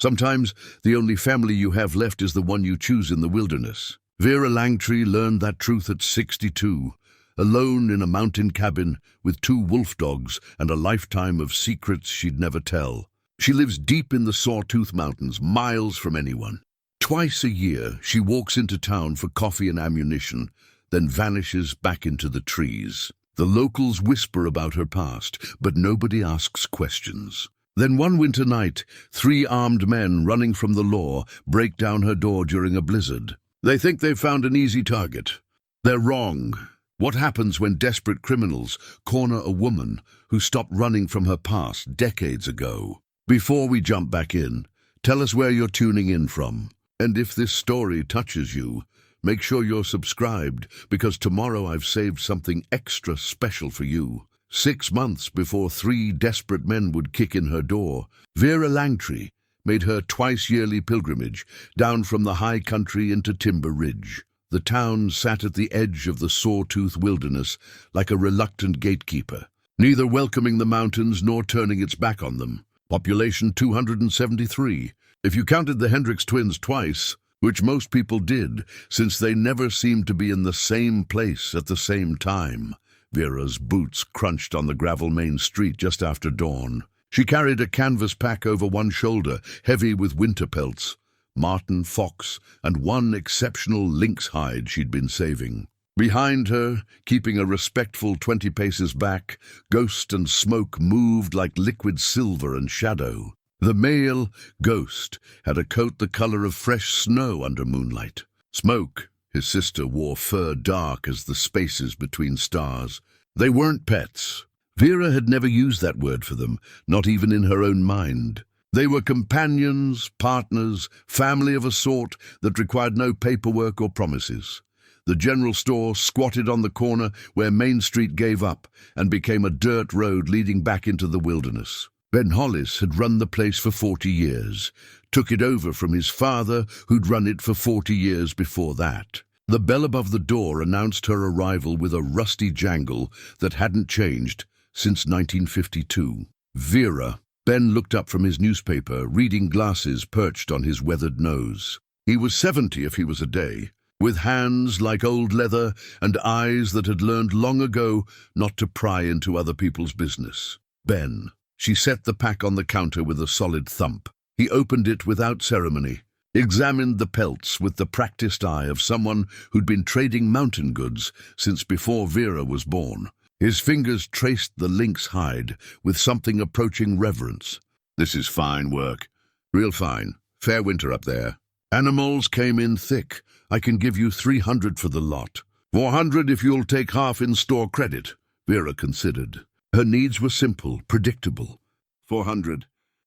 Sometimes the only family you have left is the one you choose in the wilderness. Vera Langtree learned that truth at 62, alone in a mountain cabin with 2 wolfdogs and a lifetime of secrets she'd never tell. She lives deep in the Sawtooth Mountains, miles from anyone. Twice a year, she walks into town for coffee and ammunition, then vanishes back into the trees. The locals whisper about her past, but nobody asks questions. Then one winter night, 3 armed men running from the law break down her door during a blizzard. They think they've found an easy target. They're wrong. What happens when desperate criminals corner a woman who stopped running from her past decades ago? Before we jump back in, tell us where you're tuning in from. And if this story touches you, make sure you're subscribed, because tomorrow I've saved something extra special for you. 6 months before 3 desperate men would kick in her door, Vera Langtree made her twice-yearly pilgrimage down from the high country into Timber Ridge. The town sat at the edge of the Sawtooth wilderness like a reluctant gatekeeper, neither welcoming the mountains nor turning its back on them. Population 273. If you counted the Hendricks twins twice, which most people did, since they never seemed to be in the same place at the same time. Vera's boots crunched on the gravel main street just after dawn. She carried a canvas pack over one shoulder, heavy with winter pelts, marten, fox, and one exceptional lynx hide she'd been saving. Behind her, keeping a respectful 20 paces back, Ghost and Smoke moved like liquid silver and shadow. The male, Ghost, had a coat the color of fresh snow under moonlight. Smoke, his sister, wore fur dark as the spaces between stars. They weren't pets. Vera had never used that word for them, not even in her own mind. They were companions, partners, family of a sort that required no paperwork or promises. The general store squatted on the corner where Main Street gave up and became a dirt road leading back into the wilderness. Ben Hollis had run the place for 40 years, took it over from his father, who'd run it for 40 years before that. The bell above the door announced her arrival with a rusty jangle that hadn't changed since 1952. Vera. Ben looked up from his newspaper, reading glasses perched on his weathered nose. He was 70 if he was a day, with hands like old leather and eyes that had learned long ago not to pry into other people's business. Ben. She set the pack on the counter with a solid thump. He opened it without ceremony, examined the pelts with the practiced eye of someone who'd been trading mountain goods since before Vera was born. His fingers traced the lynx hide with something approaching reverence. "This is fine work. Real fine. Fair winter up there. Animals came in thick. I can give you 300 for the lot. 400 if you'll take half in store credit," Vera considered. Her needs were simple, predictable. 400.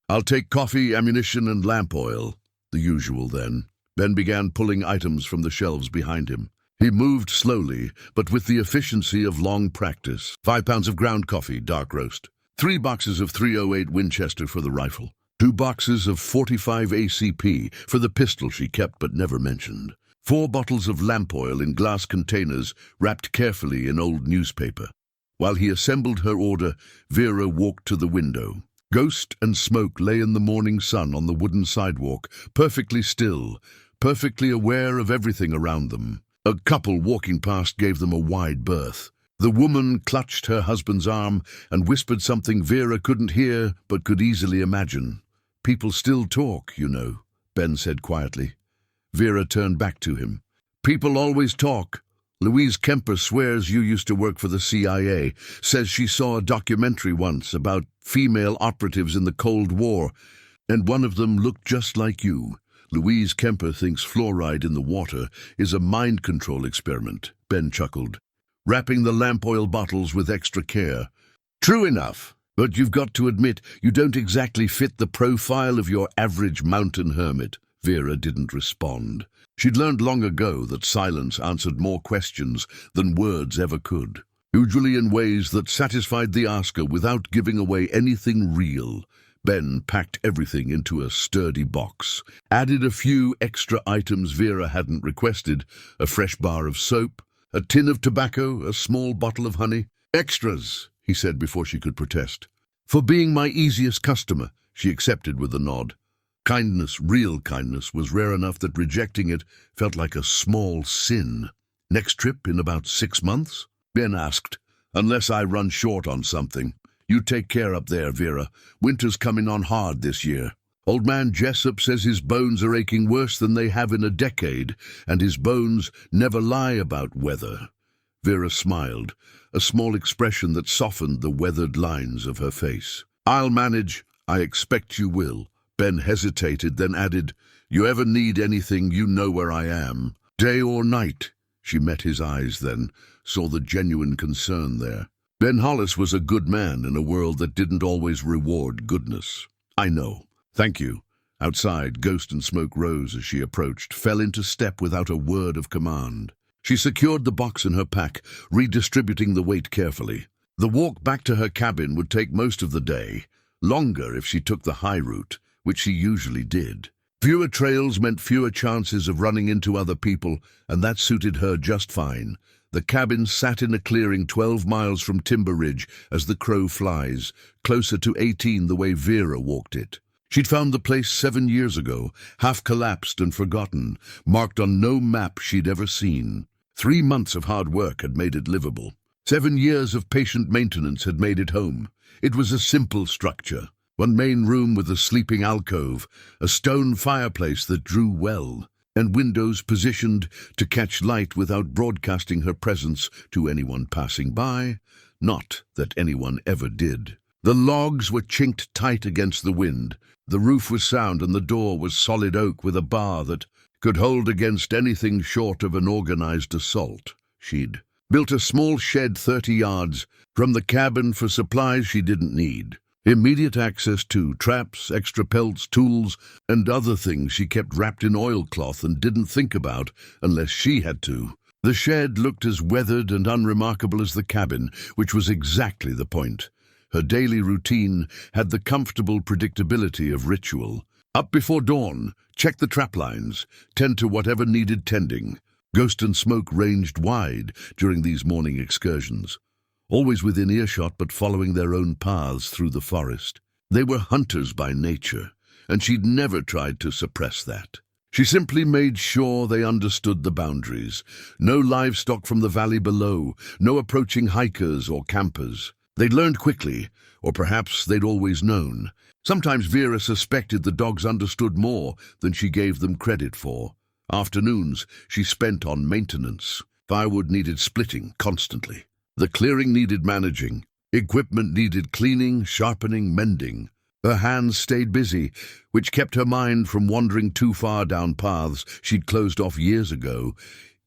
"I'll take coffee, ammunition, and lamp oil." The usual, then. Ben began pulling items from the shelves behind him. He moved slowly, but with the efficiency of long practice. 5 pounds of ground coffee, dark roast. 3 boxes of .308 Winchester for the rifle. 2 boxes of .45 ACP for the pistol she kept but never mentioned. 4 bottles of lamp oil in glass containers wrapped carefully in old newspaper. While he assembled her order, Vera walked to the window. Ghost and Smoke lay in the morning sun on the wooden sidewalk, perfectly still, perfectly aware of everything around them. A couple walking past gave them a wide berth. The woman clutched her husband's arm and whispered something Vera couldn't hear but could easily imagine. "People still talk, you know," Ben said quietly. Vera turned back to him. "People always talk. Louise Kemper swears you used to work for the CIA, says she saw a documentary once about female operatives in the Cold War, and one of them looked just like you. Louise Kemper thinks fluoride in the water is a mind control experiment," Ben chuckled, wrapping the lamp oil bottles with extra care. "True enough, but you've got to admit you don't exactly fit the profile of your average mountain hermit." Vera didn't respond. She'd learned long ago that silence answered more questions than words ever could, usually in ways that satisfied the asker without giving away anything real. Ben packed everything into a sturdy box, added a few extra items Vera hadn't requested, a fresh bar of soap, a tin of tobacco, a small bottle of honey. "Extras," he said before she could protest. "For being my easiest customer," she accepted with a nod. Kindness, real kindness, was rare enough that rejecting it felt like a small sin. Next trip in about 6 months? Ben asked. Unless I run short on something. You take care up there, Vera. Winter's coming on hard this year. Old man Jessup says his bones are aching worse than they have in a decade, and his bones never lie about weather. Vera smiled, a small expression that softened the weathered lines of her face. I'll manage. I expect you will. Ben hesitated, then added, You ever need anything, you know where I am. Day or night. She met his eyes then, saw the genuine concern there. Ben Hollis was a good man in a world that didn't always reward goodness. I know. Thank you. Outside, Ghost and Smoke rose as she approached, fell into step without a word of command. She secured the box in her pack, redistributing the weight carefully. The walk back to her cabin would take most of the day, longer if she took the high route, which she usually did. Fewer trails meant fewer chances of running into other people, and that suited her just fine. The cabin sat in a clearing 12 miles from Timber Ridge as the crow flies, closer to 18 the way Vera walked it. She'd found the place 7 years ago, half collapsed and forgotten, marked on no map she'd ever seen. 3 months of hard work had made it livable. 7 years of patient maintenance had made it home. It was a simple structure. One main room with a sleeping alcove, a stone fireplace that drew well, and windows positioned to catch light without broadcasting her presence to anyone passing by. Not that anyone ever did. The logs were chinked tight against the wind. The roof was sound and the door was solid oak with a bar that could hold against anything short of an organized assault. She'd built a small shed 30 yards from the cabin for supplies she didn't need. Immediate access to traps, extra pelts, tools, and other things she kept wrapped in oilcloth and didn't think about unless she had to. The shed looked as weathered and unremarkable as the cabin, which was exactly the point. Her daily routine had the comfortable predictability of ritual. Up before dawn, check the trap lines, tend to whatever needed tending. Ghost and Smoke ranged wide during these morning excursions, always within earshot but following their own paths through the forest. They were hunters by nature, and she'd never tried to suppress that. She simply made sure they understood the boundaries. No livestock from the valley below, no approaching hikers or campers. They'd learned quickly, or perhaps they'd always known. Sometimes Vera suspected the dogs understood more than she gave them credit for. Afternoons she spent on maintenance. Firewood needed splitting constantly. The clearing needed managing. Equipment needed cleaning, sharpening, mending. Her hands stayed busy, which kept her mind from wandering too far down paths she'd closed off years ago.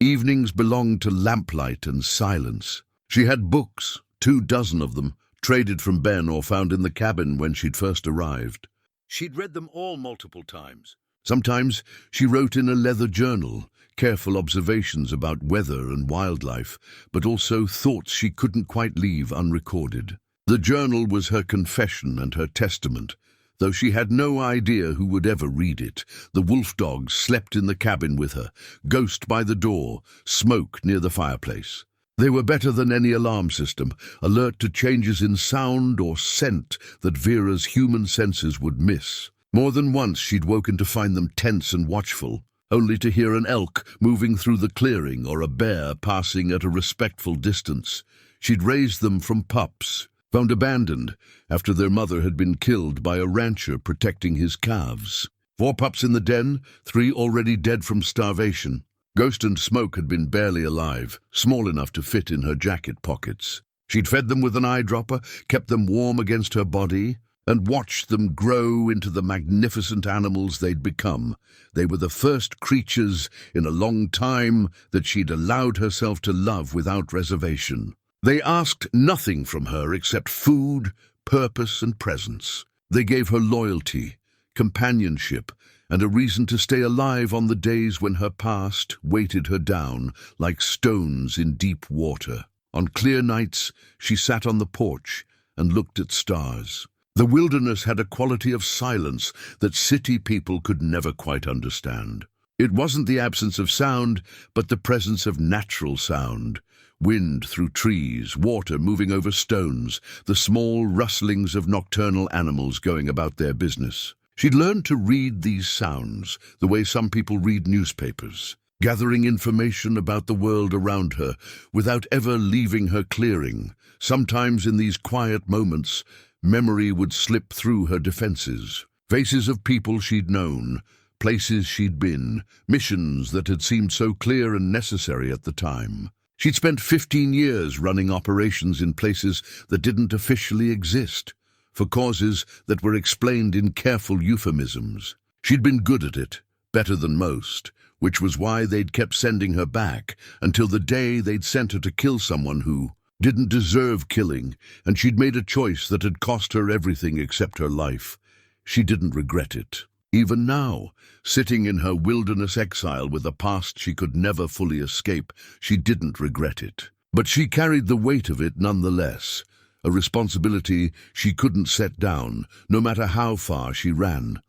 Evenings belonged to lamplight and silence. She had books, 24 of them, traded from Ben or found in the cabin when she'd first arrived. She'd read them all multiple times. Sometimes she wrote in a leather journal, careful observations about weather and wildlife, but also thoughts she couldn't quite leave unrecorded. The journal was her confession and her testament, though she had no idea who would ever read it. The wolfdogs slept in the cabin with her, Ghost by the door, Smoke near the fireplace. They were better than any alarm system, alert to changes in sound or scent that Vera's human senses would miss. More than once she'd woken to find them tense and watchful, only to hear an elk moving through the clearing or a bear passing at a respectful distance. She'd raised them from pups, found abandoned after their mother had been killed by a rancher protecting his calves. 4 pups in the den, 3 already dead from starvation. Ghost and Smoke had been barely alive, small enough to fit in her jacket pockets. She'd fed them with an eyedropper, kept them warm against her body, and watched them grow into the magnificent animals they'd become. They were the first creatures in a long time that she'd allowed herself to love without reservation. They asked nothing from her except food, purpose, and presence. They gave her loyalty, companionship, and a reason to stay alive on the days when her past weighted her down like stones in deep water. On clear nights, she sat on the porch and looked at stars. The wilderness had a quality of silence that city people could never quite understand. It wasn't the absence of sound, but the presence of natural sound. Wind through trees, water moving over stones, the small rustlings of nocturnal animals going about their business. She'd learned to read these sounds the way some people read newspapers, gathering information about the world around her without ever leaving her clearing. Sometimes in these quiet moments, memory would slip through her defenses. Faces of people she'd known, places she'd been, missions that had seemed so clear and necessary at the time. She'd spent 15 years running operations in places that didn't officially exist, for causes that were explained in careful euphemisms. She'd been good at it, better than most, which was why they'd kept sending her back until the day they'd sent her to kill someone who didn't deserve killing, and she'd made a choice that had cost her everything except her life. She didn't regret it. Even now, sitting in her wilderness exile with a past she could never fully escape, she didn't regret it. But she carried the weight of it nonetheless, a responsibility she couldn't set down, no matter how far she ran.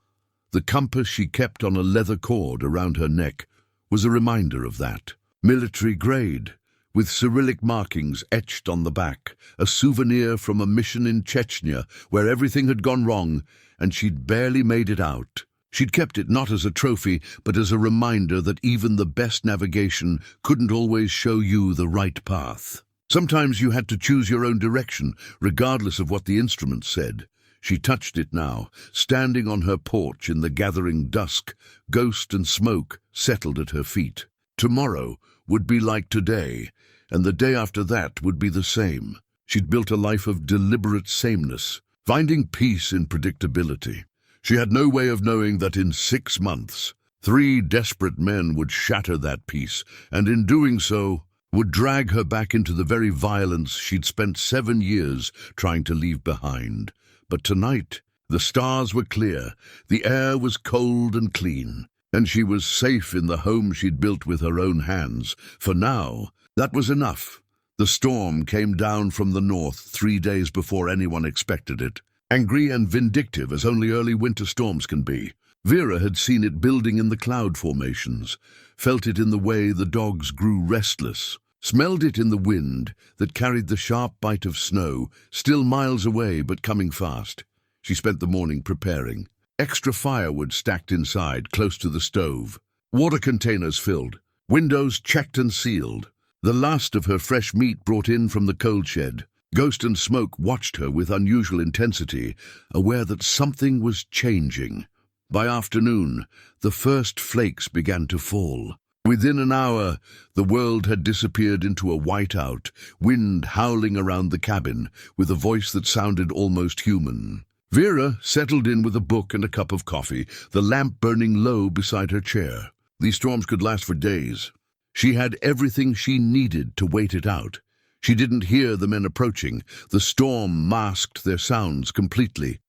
The compass she kept on a leather cord around her neck was a reminder of that. Military grade, with Cyrillic markings etched on the back, a souvenir from a mission in Chechnya where everything had gone wrong and she'd barely made it out. She'd kept it not as a trophy, but as a reminder that even the best navigation couldn't always show you the right path. Sometimes you had to choose your own direction, regardless of what the instruments said. She touched it now, standing on her porch in the gathering dusk. Ghost and smoke settled at her feet. Tomorrow would be like today, and the day after that would be the same. She'd built a life of deliberate sameness, finding peace in predictability. She had no way of knowing that in 6 months, 3 desperate men would shatter that peace, and in doing so, would drag her back into the very violence she'd spent 7 years trying to leave behind. But tonight, the stars were clear, the air was cold and clean, and she was safe in the home she'd built with her own hands. For now, that was enough. The storm came down from the north 3 days before anyone expected it, angry and vindictive as only early winter storms can be. Vera had seen it building in the cloud formations, felt it in the way the dogs grew restless, smelled it in the wind that carried the sharp bite of snow, still miles away but coming fast. She spent the morning preparing. Extra firewood stacked inside, close to the stove. Water containers filled. Windows checked and sealed. The last of her fresh meat brought in from the coal shed. Ghost and Smoke watched her with unusual intensity, aware that something was changing. By afternoon, the first flakes began to fall. Within an hour, the world had disappeared into a whiteout, wind howling around the cabin, with a voice that sounded almost human. Vera settled in with a book and a cup of coffee, the lamp burning low beside her chair. These storms could last for days. She had everything she needed to wait it out. She didn't hear the men approaching. The storm masked their sounds completely.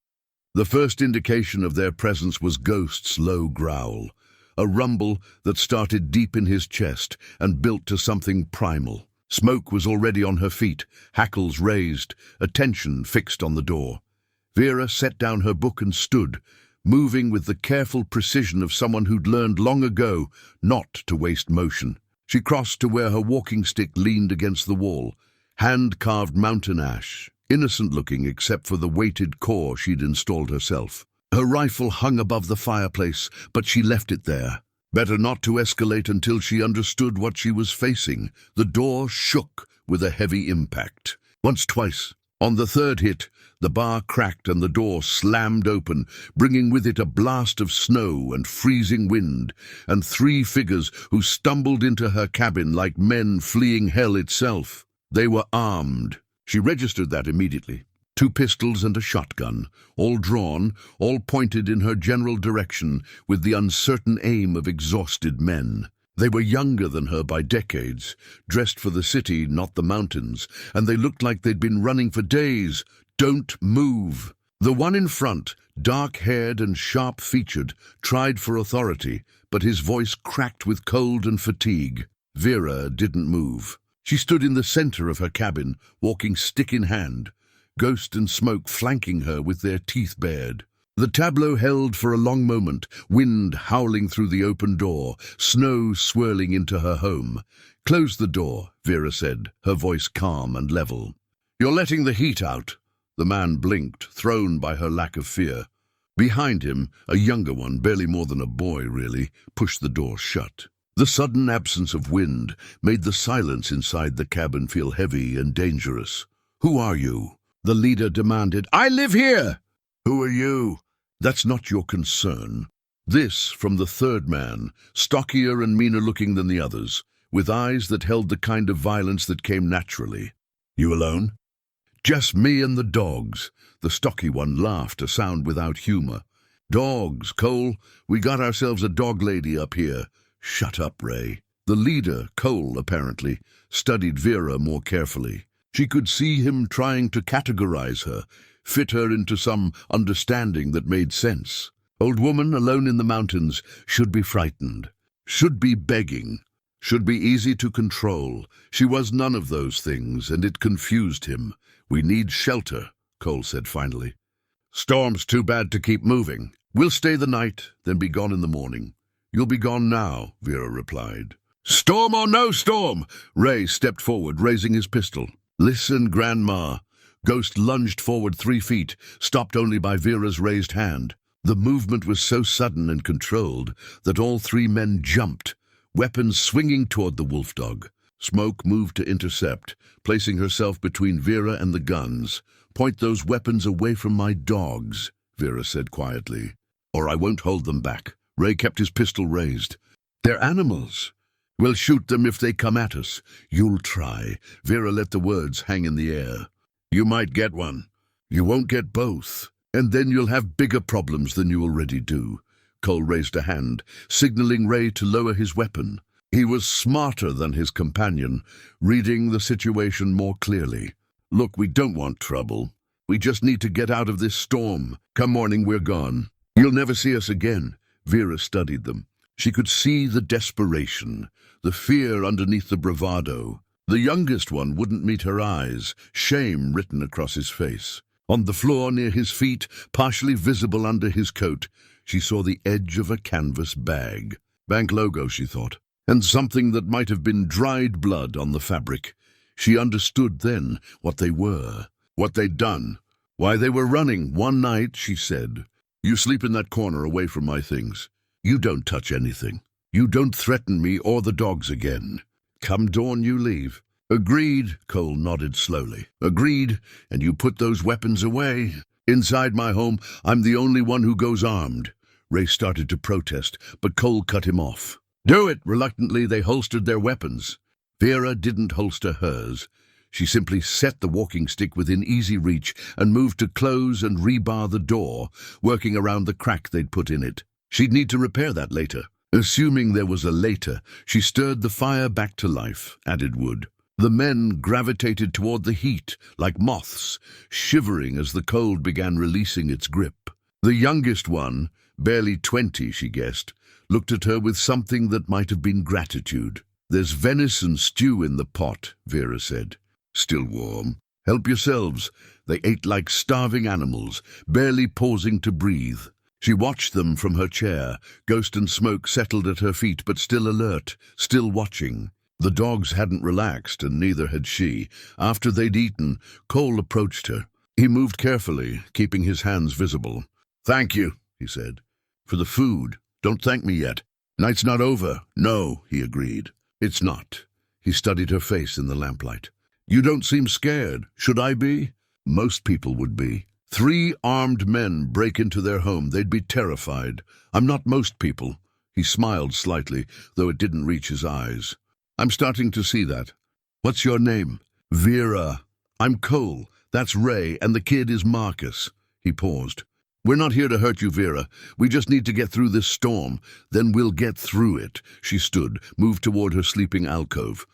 The first indication of their presence was Ghost's low growl, a rumble that started deep in his chest and built to something primal. Smoke was already on her feet, hackles raised, attention fixed on the door. Vera set down her book and stood, moving with the careful precision of someone who'd learned long ago not to waste motion. She crossed to where her walking stick leaned against the wall, hand-carved mountain ash, innocent-looking except for the weighted core she'd installed herself. Her rifle hung above the fireplace, but she left it there. Better not to escalate until she understood what she was facing. The door shook with a heavy impact. Once, twice. On the third hit, the bar cracked and the door slammed open, bringing with it a blast of snow and freezing wind, and 3 figures who stumbled into her cabin like men fleeing hell itself. They were armed. She registered that immediately. 2 pistols and a shotgun, all drawn, all pointed in her general direction with the uncertain aim of exhausted men. They were younger than her by decades, dressed for the city, not the mountains, and they looked like they'd been running for days. Don't move. The one in front, dark-haired and sharp-featured, tried for authority, but his voice cracked with cold and fatigue. Vera didn't move. She stood in the center of her cabin, walking stick in hand, Ghost and Smoke flanking her with their teeth bared. The tableau held for a long moment, wind howling through the open door, snow swirling into her home. "Close the door," Vera said, her voice calm and level. "You're letting the heat out." The man blinked, thrown by her lack of fear. Behind him, a younger one, barely more than a boy really, pushed the door shut. The sudden absence of wind made the silence inside the cabin feel heavy and dangerous. "Who are you?" the leader demanded. "I live here." "Who are you?" "That's not your concern." This from the third man, stockier and meaner looking than the others, with eyes that held the kind of violence that came naturally. "You alone?" "Just me and the dogs." The stocky one laughed, a sound without humor. "Dogs, Cole. We got ourselves a dog lady up here." "Shut up, Ray." The leader, Cole apparently, studied Vera more carefully. She could see him trying to categorize her, fit her into some understanding that made sense. Old woman alone in the mountains should be frightened, should be begging, should be easy to control. She was none of those things, and it confused him. "We need shelter," Cole said finally. "Storm's too bad to keep moving. We'll stay the night, then be gone in the morning." "You'll be gone now," Vera replied. "Storm or no storm!" Ray stepped forward, raising his pistol. "Listen, Grandma." Ghost lunged forward 3 feet, stopped only by Vera's raised hand. The movement was so sudden and controlled that all 3 men jumped, weapons swinging toward the wolfdog. Smoke moved to intercept, placing herself between Vera and the guns. "Point those weapons away from my dogs," Vera said quietly, "or I won't hold them back." Ray kept his pistol raised. "They're animals. We'll shoot them if they come at us." "You'll try." Vera let the words hang in the air. "You might get one. You won't get both. And then you'll have bigger problems than you already do." Cole raised a hand, signaling Ray to lower his weapon. He was smarter than his companion, reading the situation more clearly. "Look, we don't want trouble. We just need to get out of this storm. Come morning, we're gone. You'll never see us again." Vera studied them. She could see the desperation, the fear underneath the bravado. The youngest one wouldn't meet her eyes, shame written across his face. On the floor near his feet, partially visible under his coat, she saw the edge of a canvas bag. Bank logo, she thought, and something that might have been dried blood on the fabric. She understood then what they were, what they'd done, why they were running. "One night," she said, "you sleep in that corner away from my things. You don't touch anything. You don't threaten me or the dogs again. Come dawn, you leave." "Agreed," Cole nodded slowly. "Agreed, and you put those weapons away. Inside my home, I'm the only one who goes armed." Ray started to protest, but Cole cut him off. "Do it!" Reluctantly, they holstered their weapons. Vera didn't holster hers. She simply set the walking stick within easy reach and moved to close and rebar the door, working around the crack they'd put in it. She'd need to repair that later. Assuming there was a later, she stirred the fire back to life, added wood. The men gravitated toward the heat, like moths, shivering as the cold began releasing its grip. The youngest one, barely 20, she guessed, looked at her with something that might have been gratitude. "There's venison stew in the pot," Vera said. "Still warm. Help yourselves." They ate like starving animals, barely pausing to breathe. She watched them from her chair, Ghost and Smoke settled at her feet, but still alert, still watching. The dogs hadn't relaxed, and neither had she. After they'd eaten, Cole approached her. He moved carefully, keeping his hands visible. "Thank you," he said, "for the food. Don't thank me yet. Night's not over." "No," he agreed. "It's not." He studied her face in the lamplight. "You don't seem scared. Should I be?" "Most people would be. 3 armed men break into their home. They'd be terrified. I'm not most people." He smiled slightly, though it didn't reach his eyes. "I'm starting to see that. What's your name?" "Vera." "I'm Cole. That's Ray, and the kid is Marcus." He paused. "We're not here to hurt you, Vera. We just need to get through this storm. Then we'll get through it." She stood, moved toward her sleeping alcove.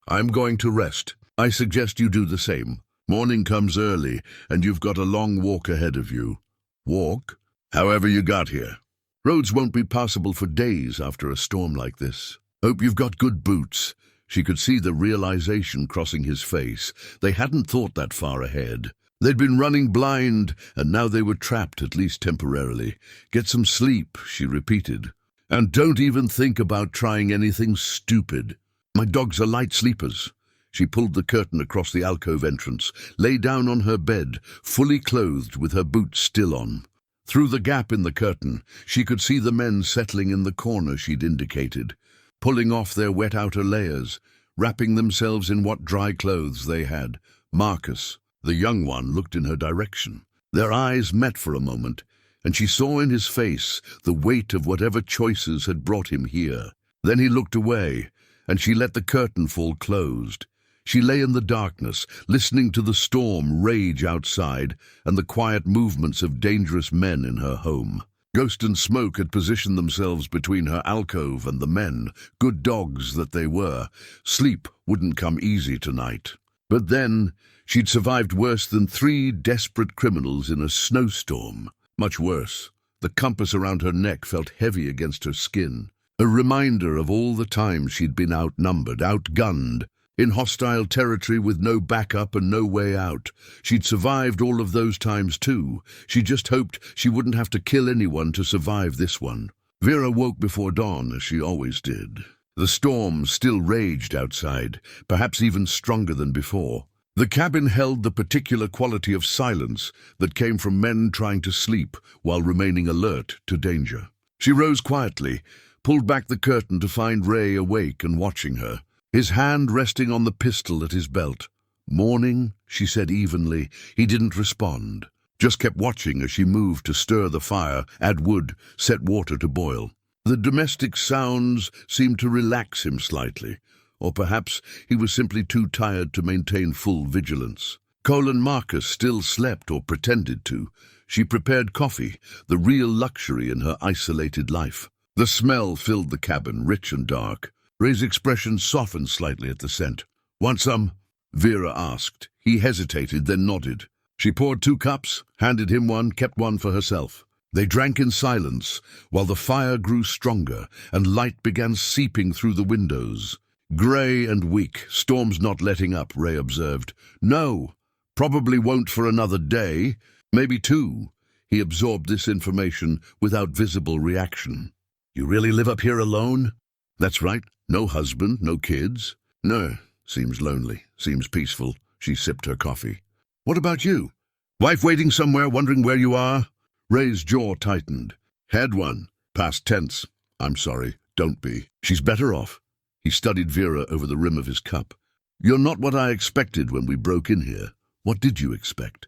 "I'm going to rest. I suggest you do the same. Morning comes early, and you've got a long walk ahead of you." "Walk?" "However you got here. Roads won't be passable for days after a storm like this. Hope you've got good boots." She could see the realization crossing his face. They hadn't thought that far ahead. They'd been running blind, and now they were trapped, at least temporarily. "Get some sleep," she repeated. "And don't even think about trying anything stupid. My dogs are light sleepers." She pulled the curtain across the alcove entrance, lay down on her bed, fully clothed with her boots still on. Through the gap in the curtain, she could see the men settling in the corner she'd indicated, pulling off their wet outer layers, wrapping themselves in what dry clothes they had. Marcus, the young one, looked in her direction. Their eyes met for a moment, and she saw in his face the weight of whatever choices had brought him here. Then he looked away, and she let the curtain fall closed. She lay in the darkness, listening to the storm rage outside and the quiet movements of dangerous men in her home. Ghost and Smoke had positioned themselves between her alcove and the men, good dogs that they were. Sleep wouldn't come easy tonight. But then, she'd survived worse than 3 desperate criminals in a snowstorm. Much worse. The compass around her neck felt heavy against her skin, a reminder of all the times she'd been outnumbered, outgunned, in hostile territory with no backup and no way out. She'd survived all of those times too. She just hoped she wouldn't have to kill anyone to survive this one. Vera woke before dawn, as she always did. The storm still raged outside, perhaps even stronger than before. The cabin held the particular quality of silence that came from men trying to sleep while remaining alert to danger. She rose quietly, pulled back the curtain to find Ray awake and watching her, his hand resting on the pistol at his belt. "Morning," she said evenly. He didn't respond, just kept watching as she moved to stir the fire, add wood, set water to boil. The domestic sounds seemed to relax him slightly, or perhaps he was simply too tired to maintain full vigilance. Cole and Marcus still slept or pretended to. She prepared coffee, the real luxury in her isolated life. The smell filled the cabin, rich and dark. Ray's expression softened slightly at the scent. "Want some?" Vera asked. He hesitated, then nodded. She poured 2 cups, handed him one, kept one for herself. They drank in silence, while the fire grew stronger and light began seeping through the windows. "Grey and weak, storm's not letting up," Ray observed. "No, probably won't for another day, maybe 2. He absorbed this information without visible reaction. "You really live up here alone?" "That's right. No husband, no kids." "No, seems lonely, seems peaceful." She sipped her coffee. "What about you? Wife waiting somewhere, wondering where you are?" Ray's jaw tightened. "Had one. Past tense. I'm sorry, don't be. She's better off." He studied Vera over the rim of his cup. "You're not what I expected when we broke in here. What did you expect?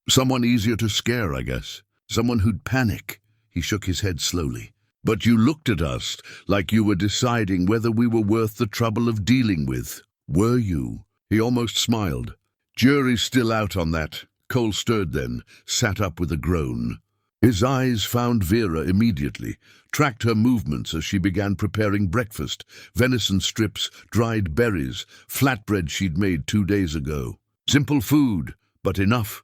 Someone easier to scare, I guess. Someone who'd panic." He shook his head slowly. "But you looked at us like you were deciding whether we were worth the trouble of dealing with. Were you?" He almost smiled. "Jury's still out on that." Cole stirred then, sat up with a groan. His eyes found Vera immediately, tracked her movements as she began preparing breakfast, venison strips, dried berries, flatbread she'd made 2 days ago. Simple food, but enough.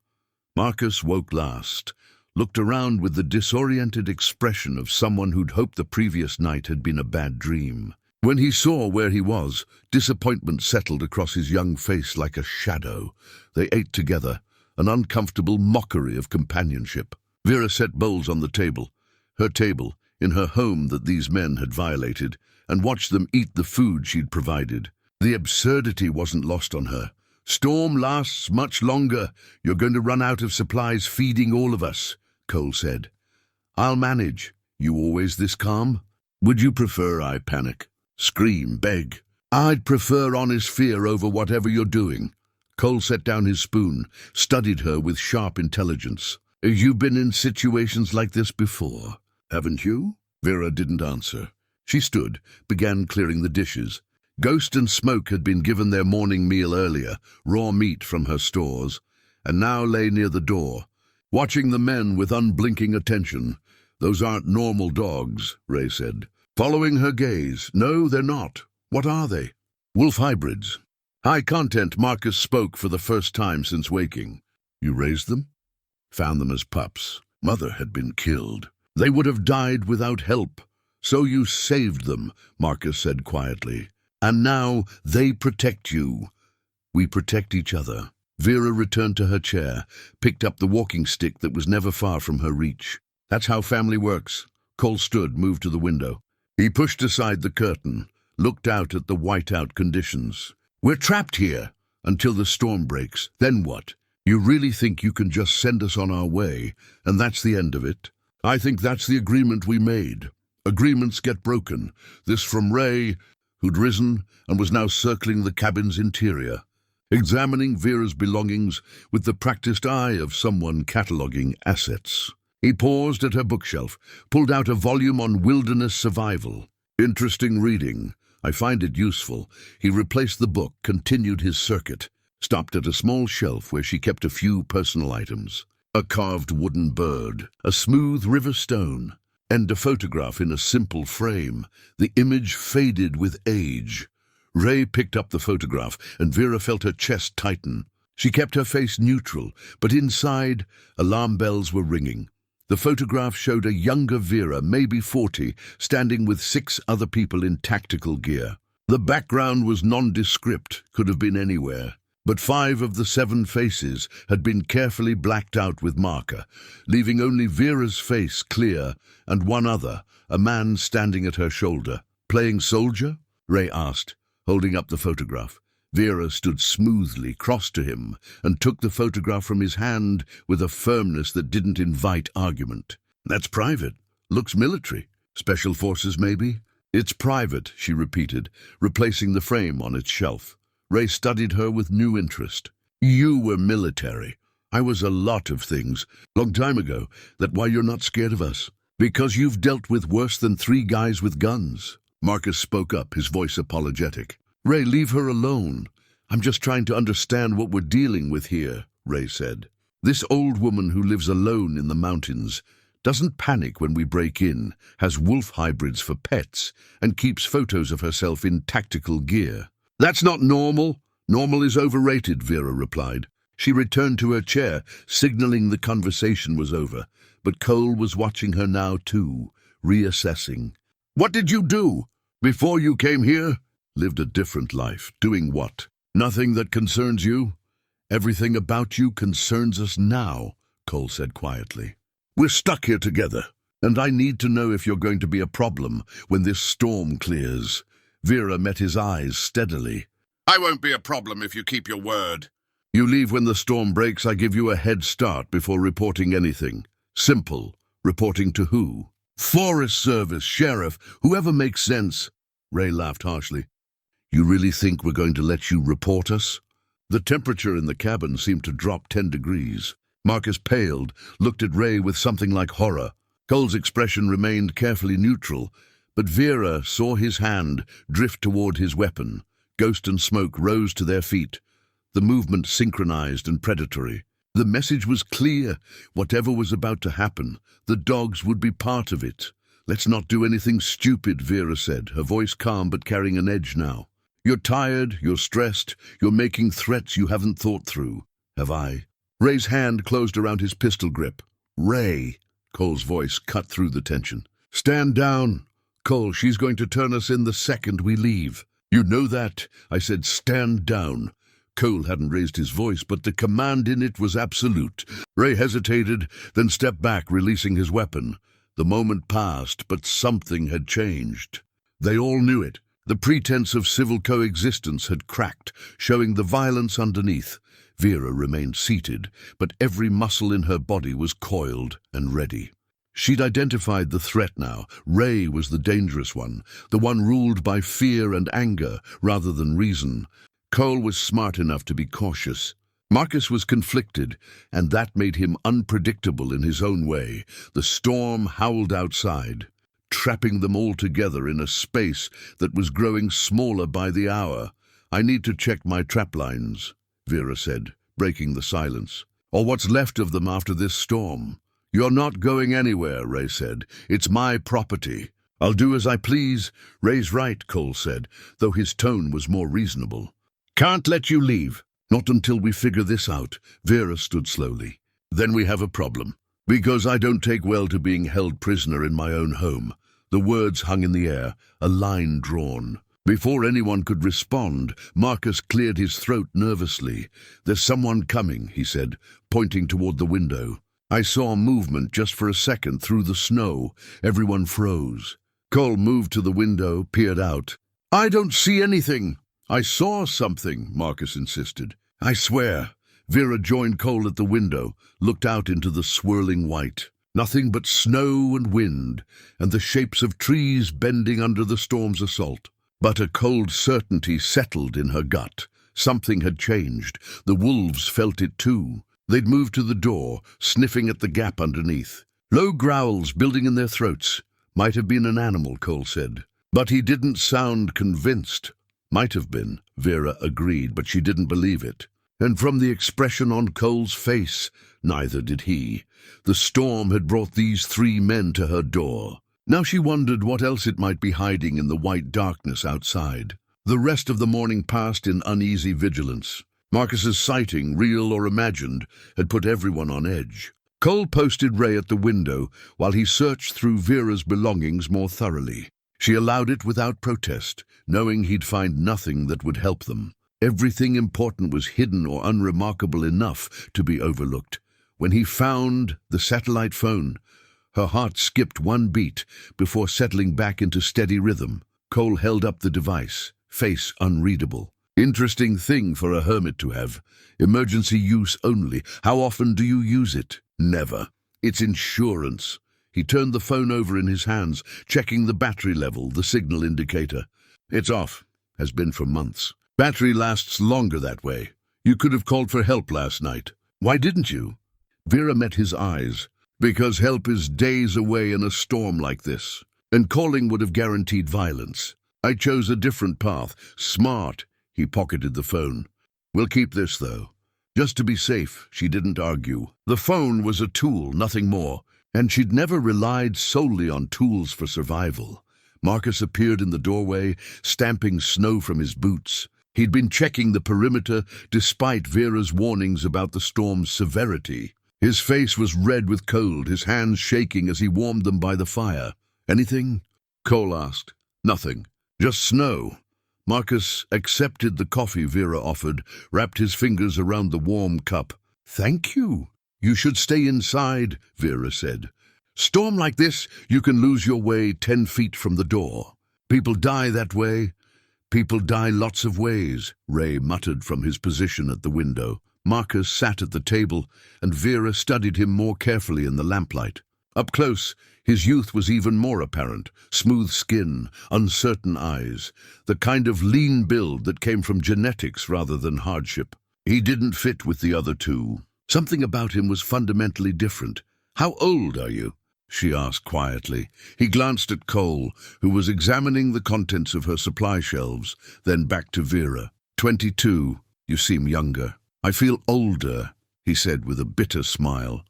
Marcus woke last, looked around with the disoriented expression of someone who'd hoped the previous night had been a bad dream. When he saw where he was, disappointment settled across his young face like a shadow. They ate together, an uncomfortable mockery of companionship. Vera set bowls on the table, her table, in her home that these men had violated, and watched them eat the food she'd provided. The absurdity wasn't lost on her. "Storm lasts much longer. You're going to run out of supplies feeding all of us," Cole said. "I'll manage. You always this calm? Would you prefer I panic? Scream, beg?" "I'd prefer honest fear over whatever you're doing." Cole set down his spoon, studied her with sharp intelligence. "You've been in situations like this before, haven't you?" Vera didn't answer. She stood, began clearing the dishes. Ghost and Smoke had been given their morning meal earlier, raw meat from her stores, and now lay near the door, watching the men with unblinking attention. "Those aren't normal dogs," Ray said, following her gaze. "No, they're not. What are they?" "Wolf hybrids. High content," Marcus spoke for the first time since waking. "You raised them?" "Found them as pups. Mother had been killed. They would have died without help. So you saved them," Marcus said quietly. "And now they protect you. We protect each other." Vera returned to her chair, picked up the walking stick that was never far from her reach. "That's how family works." Cole stood, moved to the window. He pushed aside the curtain, looked out at the white-out conditions. "We're trapped here until the storm breaks. Then what? You really think you can just send us on our way, and that's the end of it?" I think that's the agreement we made. Agreements get broken. This from Ray, who'd risen and was now circling the cabin's interior, examining Vera's belongings with the practiced eye of someone cataloguing assets. He paused at her bookshelf, pulled out a volume on wilderness survival. Interesting reading. I find it useful. He replaced the book, continued his circuit, stopped at a small shelf where she kept a few personal items. A carved wooden bird, a smooth river stone, and a photograph in a simple frame. The image faded with age. Ray picked up the photograph, and Vera felt her chest tighten. She kept her face neutral, but inside, alarm bells were ringing. The photograph showed a younger Vera, maybe 40, standing with 6 other people in tactical gear. The background was nondescript, could have been anywhere. But 5 of the 7 faces had been carefully blacked out with marker, leaving only Vera's face clear and one other, a man standing at her shoulder. "Playing soldier?" Ray asked, holding up the photograph. Vera stood smoothly, crossed to him, and took the photograph from his hand with a firmness that didn't invite argument. "That's private. Looks military. Special forces, maybe?" "It's private," she repeated, replacing the frame on its shelf. Ray studied her with new interest. "You were military. I was a lot of things. Long time ago. That why you're not scared of us? Because you've dealt with worse than 3 guys with guns." Marcus spoke up, his voice apologetic. "Ray, leave her alone. I'm just trying to understand what we're dealing with here," Ray said. "This old woman who lives alone in the mountains doesn't panic when we break in, has wolf hybrids for pets, and keeps photos of herself in tactical gear." "That's not normal. Normal is overrated," Vera replied. She returned to her chair, signaling the conversation was over, but Cole was watching her now too, reassessing. "What did you do before you came here?" "Lived a different life. Doing what?" "Nothing that concerns you. Everything about you concerns us now," Cole said quietly. "We're stuck here together, and I need to know if you're going to be a problem when this storm clears." Vera met his eyes steadily. "I won't be a problem if you keep your word." "You leave when the storm breaks. I give you a head start before reporting anything. Simple. Reporting to who?" "Forest Service, Sheriff, whoever makes sense." Ray laughed harshly. "You really think we're going to let you report us?" The temperature in the cabin seemed to drop 10 degrees. Marcus paled, looked at Ray with something like horror. Cole's expression remained carefully neutral, but Vera saw his hand drift toward his weapon. Ghost and Smoke rose to their feet, the movement synchronized and predatory. The message was clear. Whatever was about to happen, the dogs would be part of it. "Let's not do anything stupid," Vera said, her voice calm but carrying an edge now. "You're tired, you're stressed, you're making threats you haven't thought through." "Have I?" Ray's hand closed around his pistol grip. "Ray," Cole's voice cut through the tension. "Stand down. Cole, she's going to turn us in the second we leave." "You know that." I said, "Stand down." Cole hadn't raised his voice, but the command in it was absolute. Ray hesitated, then stepped back, releasing his weapon. The moment passed, but something had changed. They all knew it. The pretense of civil coexistence had cracked, showing the violence underneath. Vera remained seated, but every muscle in her body was coiled and ready. She'd identified the threat now. Ray was the dangerous one, the one ruled by fear and anger rather than reason. Cole was smart enough to be cautious. Marcus was conflicted, and that made him unpredictable in his own way. The storm howled outside, trapping them all together in a space that was growing smaller by the hour. "I need to check my trap lines," Vera said, breaking the silence. "Or what's left of them after this storm." "You're not going anywhere," Ray said. "It's my property." "I'll do as I please." "Ray's right," Cole said, though his tone was more reasonable. "Can't let you leave." "Not until we figure this out." Vera stood slowly. "Then we have a problem. Because I don't take well to being held prisoner in my own home." The words hung in the air, a line drawn. Before anyone could respond, Marcus cleared his throat nervously. "There's someone coming," he said, pointing toward the window. I saw movement just for a second through the snow. Everyone froze. Cole moved to the window, peered out. "I don't see anything." "I saw something," Marcus insisted. "I swear." Vera joined Cole at the window, looked out into the swirling white. Nothing but snow and wind, and the shapes of trees bending under the storm's assault. But a cold certainty settled in her gut. Something had changed. The wolves felt it too. They'd moved to the door, sniffing at the gap underneath. Low growls building in their throats. Might have been an animal, Cole said. But he didn't sound convinced. Might have been, Vera agreed, but she didn't believe it. And from the expression on Cole's face, neither did he. The storm had brought these 3 men to her door. Now she wondered what else it might be hiding in the white darkness outside. The rest of the morning passed in uneasy vigilance. Marcus's sighting, real or imagined, had put everyone on edge. Cole posted Ray at the window while he searched through Vera's belongings more thoroughly. She allowed it without protest, knowing he'd find nothing that would help them. Everything important was hidden or unremarkable enough to be overlooked. When he found the satellite phone, her heart skipped 1 beat before settling back into steady rhythm. Cole held up the device, face unreadable. Interesting thing for a hermit to have. Emergency use only. How often do you use it? Never. It's insurance. He turned the phone over in his hands, checking the battery level, the signal indicator. It's off. Has been for months. Battery lasts longer that way. You could have called for help last night. Why didn't you? Vera met his eyes. Because help is days away in a storm like this. And calling would have guaranteed violence. I chose a different path. Smart. He pocketed the phone. We'll keep this, though. Just to be safe, she didn't argue. The phone was a tool, nothing more. And she'd never relied solely on tools for survival. Marcus appeared in the doorway, stamping snow from his boots. He'd been checking the perimeter despite Vera's warnings about the storm's severity. His face was red with cold, his hands shaking as he warmed them by the fire. Anything? Cole asked. Nothing. Just snow. Marcus accepted the coffee Vera offered, wrapped his fingers around the warm cup. Thank you. You should stay inside, Vera said. Storm like this, you can lose your way 10 feet from the door. People die that way. People die lots of ways, Ray muttered from his position at the window. Marcus sat at the table, and Vera studied him more carefully in the lamplight. Up close, his youth was even more apparent. Smooth skin, uncertain eyes, the kind of lean build that came from genetics rather than hardship. He didn't fit with the other 2. Something about him was fundamentally different. How old are you? She asked quietly. He glanced at Cole, who was examining the contents of her supply shelves, then back to Vera. 22. You seem younger. I feel older, he said with a bitter smile.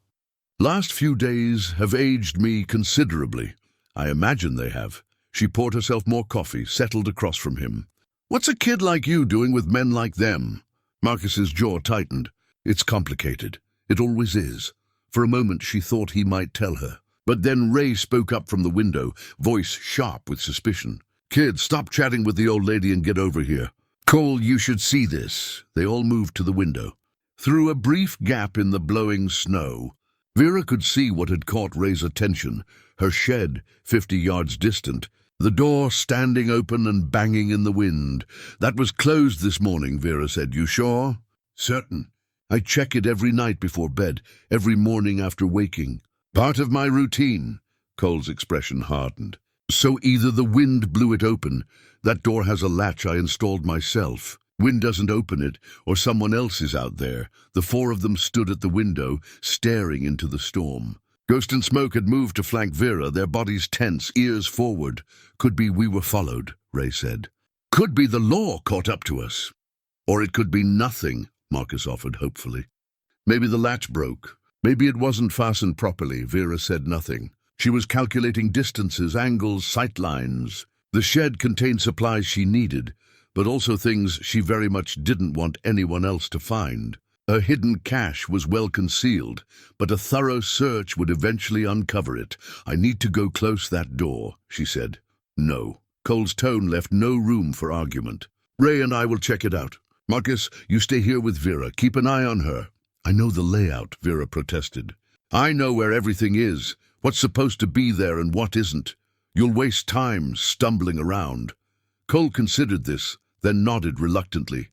Last few days have aged me considerably. I imagine they have. She poured herself more coffee, settled across from him. What's a kid like you doing with men like them? Marcus's jaw tightened. It's complicated. It always is. For a moment she thought he might tell her. But then Ray spoke up from the window, voice sharp with suspicion. Kid, stop chatting with the old lady and get over here. Cole, you should see this. They all moved to the window. Through a brief gap in the blowing snow, Vera could see what had caught Ray's attention. Her shed, 50 yards distant. The door standing open and banging in the wind. That was closed this morning, Vera said. You sure? Certain. I check it every night before bed, every morning after waking. Part of my routine. Cole's expression hardened. So either the wind blew it open, that door has a latch I installed myself. Wind doesn't open it, or someone else is out there. The 4 of them stood at the window, staring into the storm. Ghost and Smoke had moved to flank Vera, their bodies tense, ears forward. Could be we were followed, Ray said. Could be the law caught up to us. Or it could be nothing, Marcus offered hopefully. Maybe the latch broke. Maybe it wasn't fastened properly. Vera said nothing. She was calculating distances, angles, sight lines. The shed contained supplies she needed, but also things she very much didn't want anyone else to find. Her hidden cache was well concealed, but a thorough search would eventually uncover it. I need to go close that door, she said. No. Cole's tone left no room for argument. Ray and I will check it out. Marcus, you stay here with Vera. Keep an eye on her. I know the layout, Vera protested. I know where everything is, what's supposed to be there and what isn't. You'll waste time stumbling around. Cole considered this, then nodded reluctantly.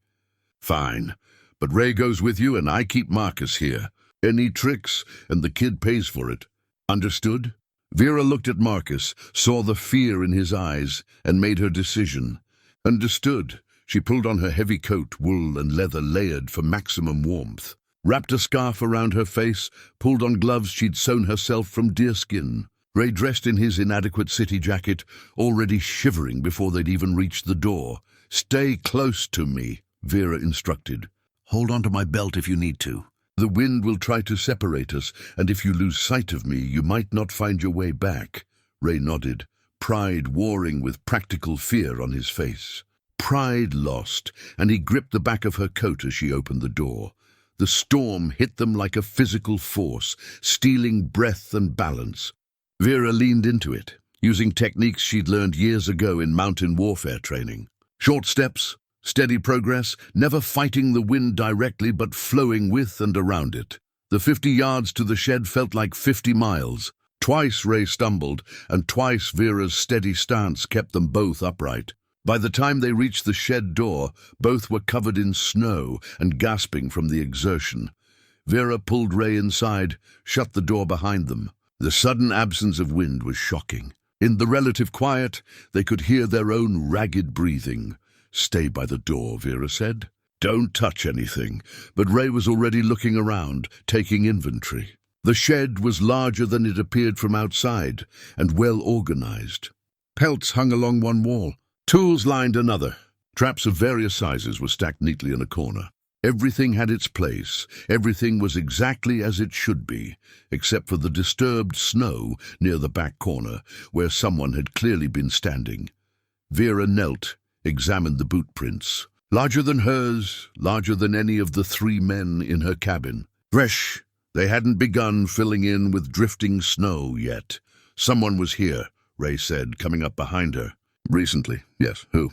Fine, but Ray goes with you and I keep Marcus here. Any tricks, and the kid pays for it. Understood? Vera looked at Marcus, saw the fear in his eyes, and made her decision. Understood. She pulled on her heavy coat, wool and leather layered for maximum warmth, wrapped a scarf around her face, pulled on gloves she'd sewn herself from deerskin. Ray dressed in his inadequate city jacket, already shivering before they'd even reached the door. "Stay close to me," Vera instructed. "Hold on to my belt if you need to. The wind will try to separate us, and if you lose sight of me, you might not find your way back." Ray nodded, pride warring with practical fear on his face. Pride lost, and he gripped the back of her coat as she opened the door. The storm hit them like a physical force, stealing breath and balance. Vera leaned into it, using techniques she'd learned years ago in mountain warfare training. Short steps, steady progress, never fighting the wind directly but flowing with and around it. The 50 yards to the shed felt like 50 miles. Twice Ray stumbled, and twice Vera's steady stance kept them both upright. By the time they reached the shed door, both were covered in snow and gasping from the exertion. Vera pulled Ray inside, shut the door behind them. The sudden absence of wind was shocking. In the relative quiet, they could hear their own ragged breathing. "Stay by the door," Vera said. "Don't touch anything." But Ray was already looking around, taking inventory. The shed was larger than it appeared from outside, and well organized. Pelts hung along one wall. Tools lined another. Traps of various sizes were stacked neatly in a corner. Everything had its place. Everything was exactly as it should be, except for the disturbed snow near the back corner, where someone had clearly been standing. Vera knelt, examined the boot prints. Larger than hers, larger than any of the 3 men in her cabin. Fresh. They hadn't begun filling in with drifting snow yet. "Someone was here," Ray said, coming up behind her. "Recently, yes. Who?"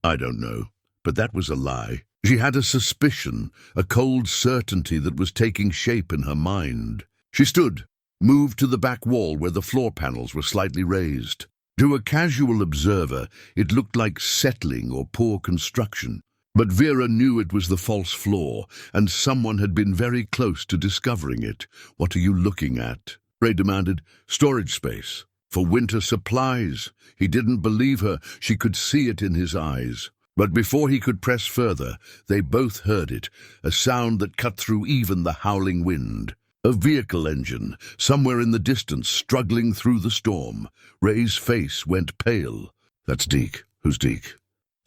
"I don't know." But that was a lie. She had a suspicion, a cold certainty that was taking shape in her mind. She stood, moved to the back wall where the floor panels were slightly raised. To a casual observer, it looked like settling or poor construction. But Vera knew it was the false floor, and someone had been very close to discovering it. "What are you looking at?" Ray demanded. "Storage space. For winter supplies." He didn't believe her. She could see it in his eyes. But before he could press further, they both heard it, a sound that cut through even the howling wind. A vehicle engine, somewhere in the distance, struggling through the storm. Ray's face went pale. "That's Deke." "Who's Deke?"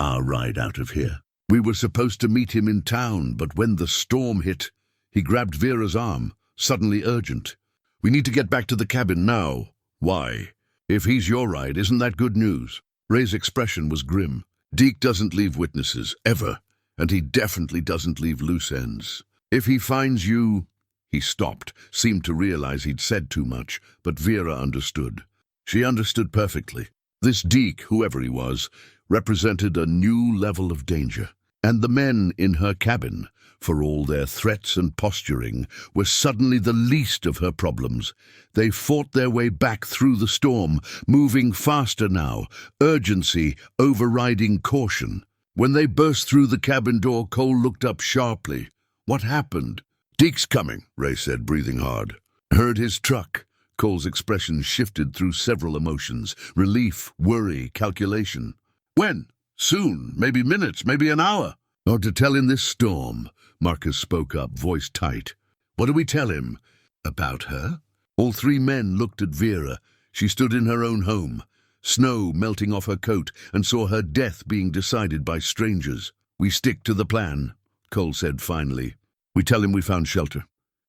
"Our ride out of here. We were supposed to meet him in town, but when the storm hit..." He grabbed Vera's arm, suddenly urgent. "We need to get back to the cabin now." "Why? If he's your ride, isn't that good news?" Ray's expression was grim. "Deke doesn't leave witnesses, ever, and he definitely doesn't leave loose ends. If he finds you..." He stopped, seemed to realize he'd said too much, but Vera understood. She understood perfectly. This Deke, whoever he was, represented a new level of danger. And the men in her cabin, for all their threats and posturing, were suddenly the least of her problems. They fought their way back through the storm, moving faster now, urgency overriding caution. When they burst through the cabin door, Cole looked up sharply. "What happened?" "Deke's coming," Ray said, breathing hard. "Heard his truck." Cole's expression shifted through several emotions: relief, worry, calculation. "When?" "Soon. Maybe minutes, maybe an hour." "Or to tell in this storm," Marcus spoke up, voice tight. "What do we tell him?" "About her?" All 3 men looked at Vera. She stood in her own home, snow melting off her coat, and saw her death being decided by strangers. "We stick to the plan," Cole said finally. "We tell him we found shelter.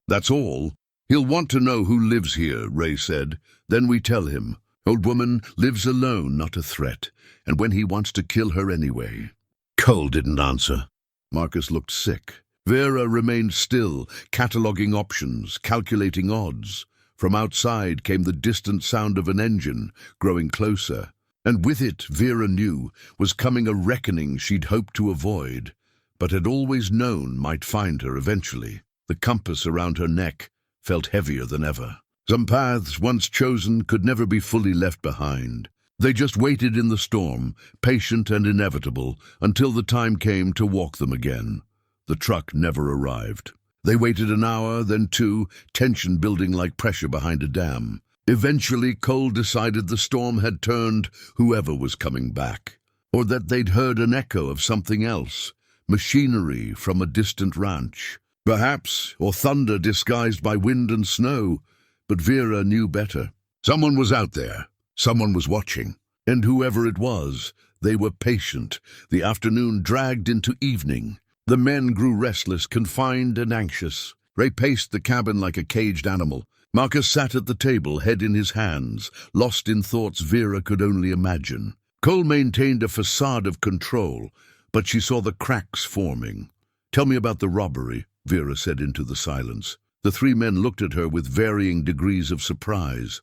That's all. He'll want to know who lives here," Ray said. "Then we tell him. Old woman lives alone, not a threat, and when he wants to kill her anyway." Cole didn't answer. Marcus looked sick. Vera remained still, cataloguing options, calculating odds. From outside came the distant sound of an engine, growing closer. And with it, Vera knew, was coming a reckoning she'd hoped to avoid, but had always known might find her eventually. The compass around her neck felt heavier than ever. Some paths, once chosen, could never be fully left behind. They just waited in the storm, patient and inevitable, until the time came to walk them again. The truck never arrived. They waited an hour, then 2, tension building like pressure behind a dam. Eventually, Cole decided the storm had turned whoever was coming back, or that they'd heard an echo of something else, machinery from a distant ranch, perhaps, or thunder disguised by wind and snow. But Vera knew better. Someone was out there. Someone was watching. And whoever it was, they were patient. The afternoon dragged into evening. The men grew restless, confined and anxious. Ray paced the cabin like a caged animal. Marcus sat at the table, head in his hands, lost in thoughts Vera could only imagine. Cole maintained a facade of control, but she saw the cracks forming. "Tell me about the robbery," Vera said into the silence. The three men looked at her with varying degrees of surprise.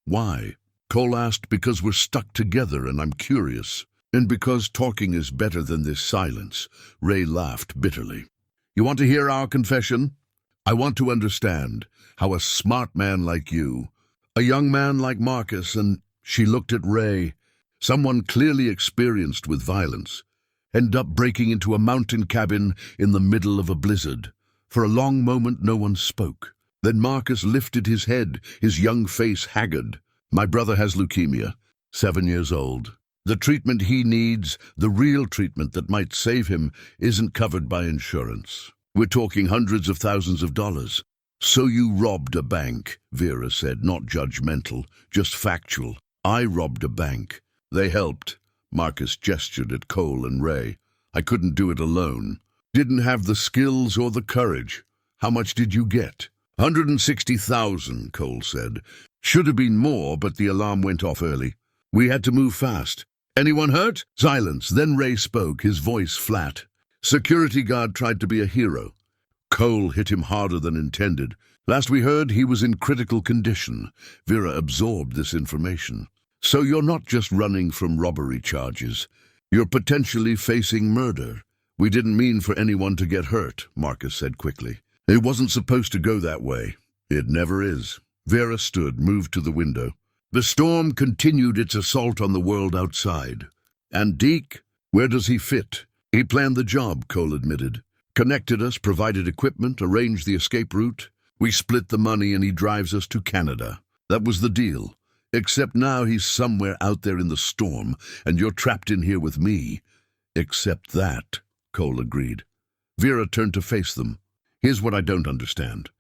"Why?" Cole asked. "Because we're stuck together and I'm curious. And because talking is better than this silence." Ray laughed bitterly. "You want to hear our confession? I want to understand how a smart man like you, a young man like Marcus," and she looked at Ray, someone clearly experienced with violence, end up breaking into a mountain cabin in the middle of a blizzard. For a long moment no one spoke. Then Marcus lifted his head, his young face haggard. "My brother has leukemia, 7 years old. The treatment he needs, the real treatment that might save him, isn't covered by insurance. We're talking hundreds of thousands of dollars." "So you robbed a bank," Vera said, not judgmental, just factual. "I robbed a bank. They helped." Marcus gestured at Cole and Ray. "I couldn't do it alone. Didn't have the skills or the courage. How much did you get?" $160,000, Cole said. "Should have been more, but the alarm went off early. We had to move fast." "Anyone hurt?" Silence. Then Ray spoke, his voice flat. "Security guard tried to be a hero. Cole hit him harder than intended. Last we heard, he was in critical condition." Vera absorbed this information. "So you're not just running from robbery charges. You're potentially facing murder." "We didn't mean for anyone to get hurt," Marcus said quickly. "It wasn't supposed to go that way." "It never is." Vera stood, moved to the window. The storm continued its assault on the world outside. "And Deke, where does he fit?" "He planned the job," Cole admitted. "Connected us, provided equipment, arranged the escape route. We split the money and he drives us to Canada. That was the deal. Except now he's somewhere out there in the storm, and you're trapped in here with me." "Except that," Cole agreed. Vera turned to face them. "Here's what I don't understand.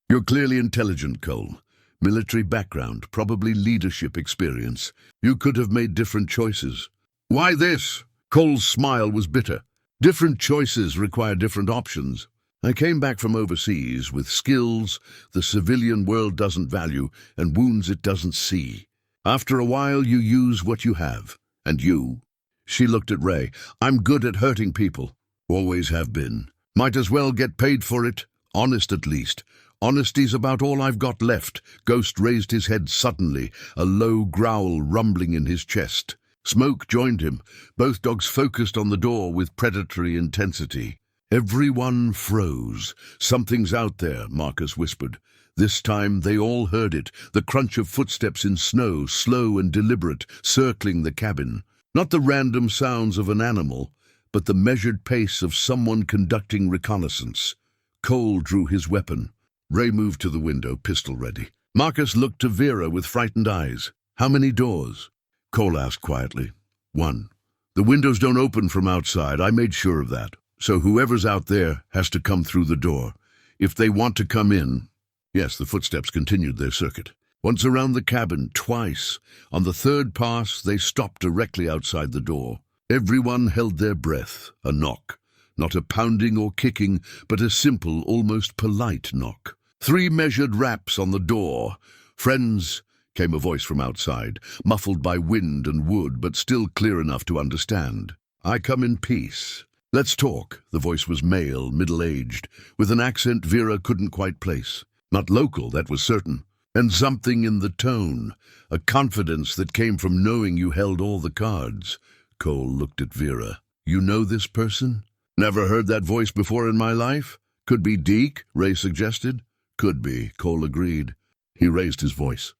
You're clearly intelligent, Cole. Military background, probably leadership experience. You could have made different choices." "Why this?" Cole's smile was bitter. "Different choices require different options. I came back from overseas with skills the civilian world doesn't value and wounds it doesn't see. After a while, you use what you have. And you?" She looked at Ray. "I'm good at hurting people. Always have been. Might as well get paid for it. Honest at least. Honesty's about all I've got left." Ghost raised his head suddenly, a low growl rumbling in his chest. Smoke joined him. Both dogs focused on the door with predatory intensity. Everyone froze. "Something's out there," Marcus whispered. This time they all heard it, the crunch of footsteps in snow, slow and deliberate, circling the cabin. Not the random sounds of an animal, but the measured pace of someone conducting reconnaissance. Cole drew his weapon. Ray moved to the window, pistol ready. Marcus looked to Vera with frightened eyes. "How many doors?" Cole asked quietly. "One. The windows don't open from outside. I made sure of that. So whoever's out there has to come through the door. If they want to come in..." Yes, the footsteps continued their circuit. Once around the cabin, twice. On the third pass, they stopped directly outside the door. Everyone held their breath. A knock. Not a pounding or kicking, but a simple, almost polite knock. 3 measured raps on the door. "Friends," came a voice from outside, muffled by wind and wood, but still clear enough to understand. "I come in peace. Let's talk." The voice was male, middle-aged, with an accent Vera couldn't quite place. Not local, that was certain. And something in the tone, a confidence that came from knowing you held all the cards. Cole looked at Vera. "You know this person?" "Never heard that voice before in my life." "Could be Deke," Ray suggested. "Could be," Cole agreed. He raised his voice.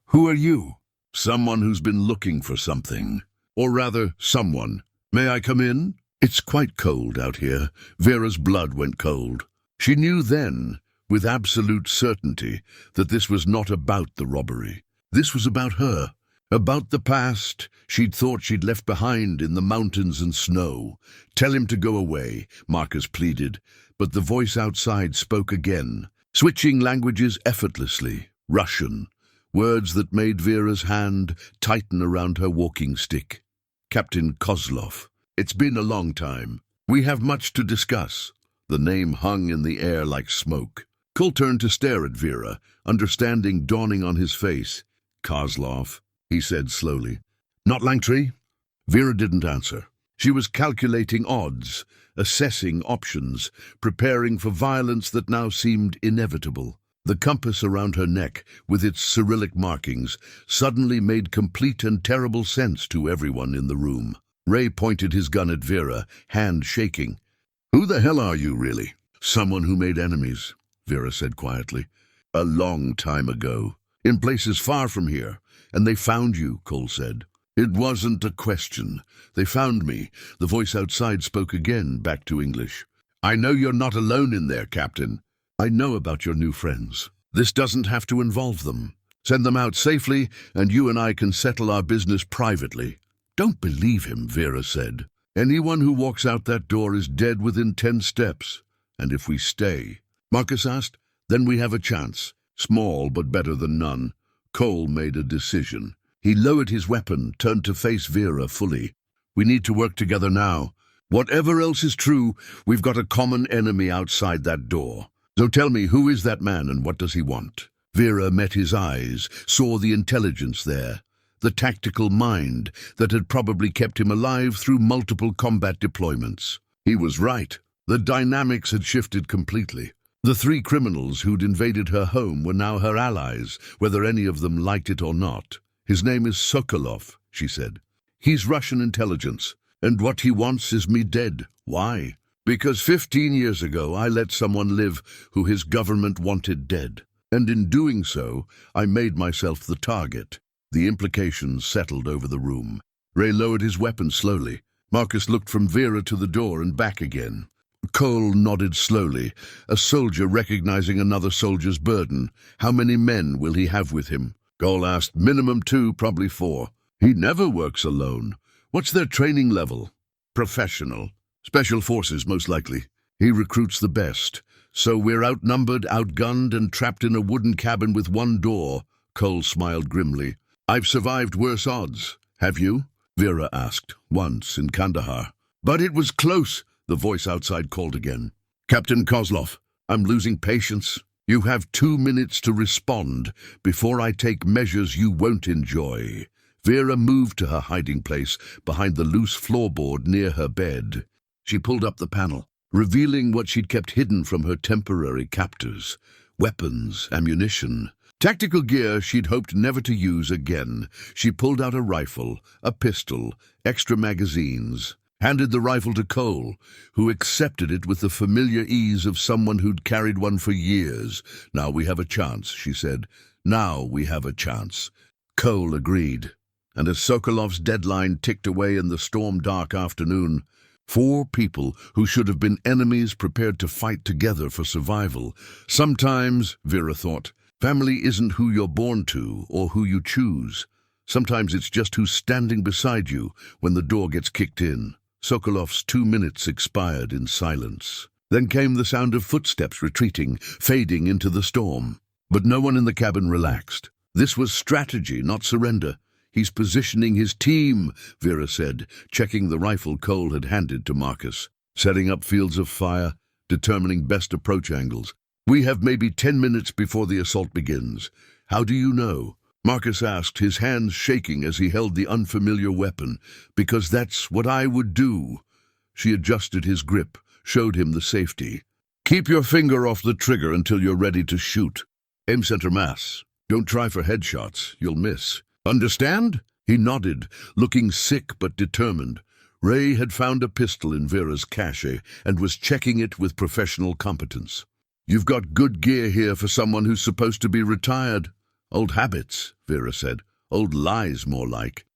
"Who are you?" "Someone who's been looking for something. Or rather, someone. May I come in?" "It's quite cold out here." Vera's blood went cold. She knew then, with absolute certainty, that this was not about the robbery. This was about her, about the past she'd thought she'd left behind in the mountains and snow. "Tell him to go away," Marcus pleaded, but the voice outside spoke again, switching languages effortlessly. Russian, words that made Vera's hand tighten around her walking stick. "Captain Kozlov, it's been a long time. We have much to discuss." The name hung in the air like smoke. Cole turned to stare at Vera, understanding dawning on his face. "Kozlov," he said slowly. "Not Langtree?" Vera didn't answer. She was calculating odds, assessing options, preparing for violence that now seemed inevitable. The compass around her neck, with its Cyrillic markings, suddenly made complete and terrible sense to everyone in the room. Ray pointed his gun at Vera, hand shaking. "Who the hell are you, really?" "Someone who made enemies," Vera said quietly. "A long time ago, in places far from here, and they found you," Cole said. "It wasn't a question. They found me." The voice outside spoke again, back to English. "I know you're not alone in there, Captain. I know about your new friends. This doesn't have to involve them. Send them out safely, and you and I can settle our business privately." "Don't believe him," Vera said. "Anyone who walks out that door is dead within 10 steps. And if we stay," Marcus asked, "then we have a chance. Small, but better than none." Cole made a decision. He lowered his weapon, turned to face Vera fully. "We need to work together now. Whatever else is true, we've got a common enemy outside that door. So tell me, who is that man and what does he want?" Vera met his eyes, saw the intelligence there, the tactical mind that had probably kept him alive through multiple combat deployments. He was right. The dynamics had shifted completely. The 3 criminals who'd invaded her home were now her allies, whether any of them liked it or not. "His name is Sokolov," she said. "He's Russian intelligence, and what he wants is me dead. Why? Because 15 years ago I let someone live who his government wanted dead, and in doing so, I made myself the target." The implications settled over the room. Ray lowered his weapon slowly. Marcus looked from Vera to the door and back again. Cole nodded slowly, a soldier recognizing another soldier's burden. "How many men will he have with him?" Cole asked. "Minimum 2, probably 4. He never works alone." "What's their training level?" "Professional. Special forces, most likely. He recruits the best. So we're outnumbered, outgunned, and trapped in a wooden cabin with 1 door. Cole smiled grimly. "I've survived worse odds. Have you?" Vera asked. "Once, in Kandahar." "But it was close," the voice outside called again. "Captain Kozlov, I'm losing patience. You have 2 minutes to respond before I take measures you won't enjoy." Vera moved to her hiding place behind the loose floorboard near her bed. She pulled up the panel, revealing what she'd kept hidden from her temporary captors: weapons, ammunition, tactical gear she'd hoped never to use again. She pulled out a rifle, a pistol, extra magazines, handed the rifle to Cole, who accepted it with the familiar ease of someone who'd carried one for years. "Now we have a chance," she said. "Now we have a chance." Cole agreed. And as Sokolov's deadline ticked away in the storm-dark afternoon, 4 people who should have been enemies prepared to fight together for survival. Sometimes, Vera thought, family isn't who you're born to or who you choose. Sometimes it's just who's standing beside you when the door gets kicked in. Sokolov's 2 minutes expired in silence. Then came the sound of footsteps retreating, fading into the storm. But no one in the cabin relaxed. This was strategy, not surrender. "He's positioning his team," Vera said, checking the rifle Cole had handed to Marcus. "Setting up fields of fire, determining best approach angles. We have maybe 10 minutes before the assault begins." "How do you know?" Marcus asked, his hands shaking as he held the unfamiliar weapon. "Because that's what I would do." She adjusted his grip, showed him the safety. "Keep your finger off the trigger until you're ready to shoot. Aim center mass. Don't try for headshots, you'll miss. Understand?" He nodded, looking sick but determined. Ray had found a pistol in Vera's cache and was checking it with professional competence. "You've got good gear here for someone who's supposed to be retired." "Old habits," Vera said. "Old lies, more like."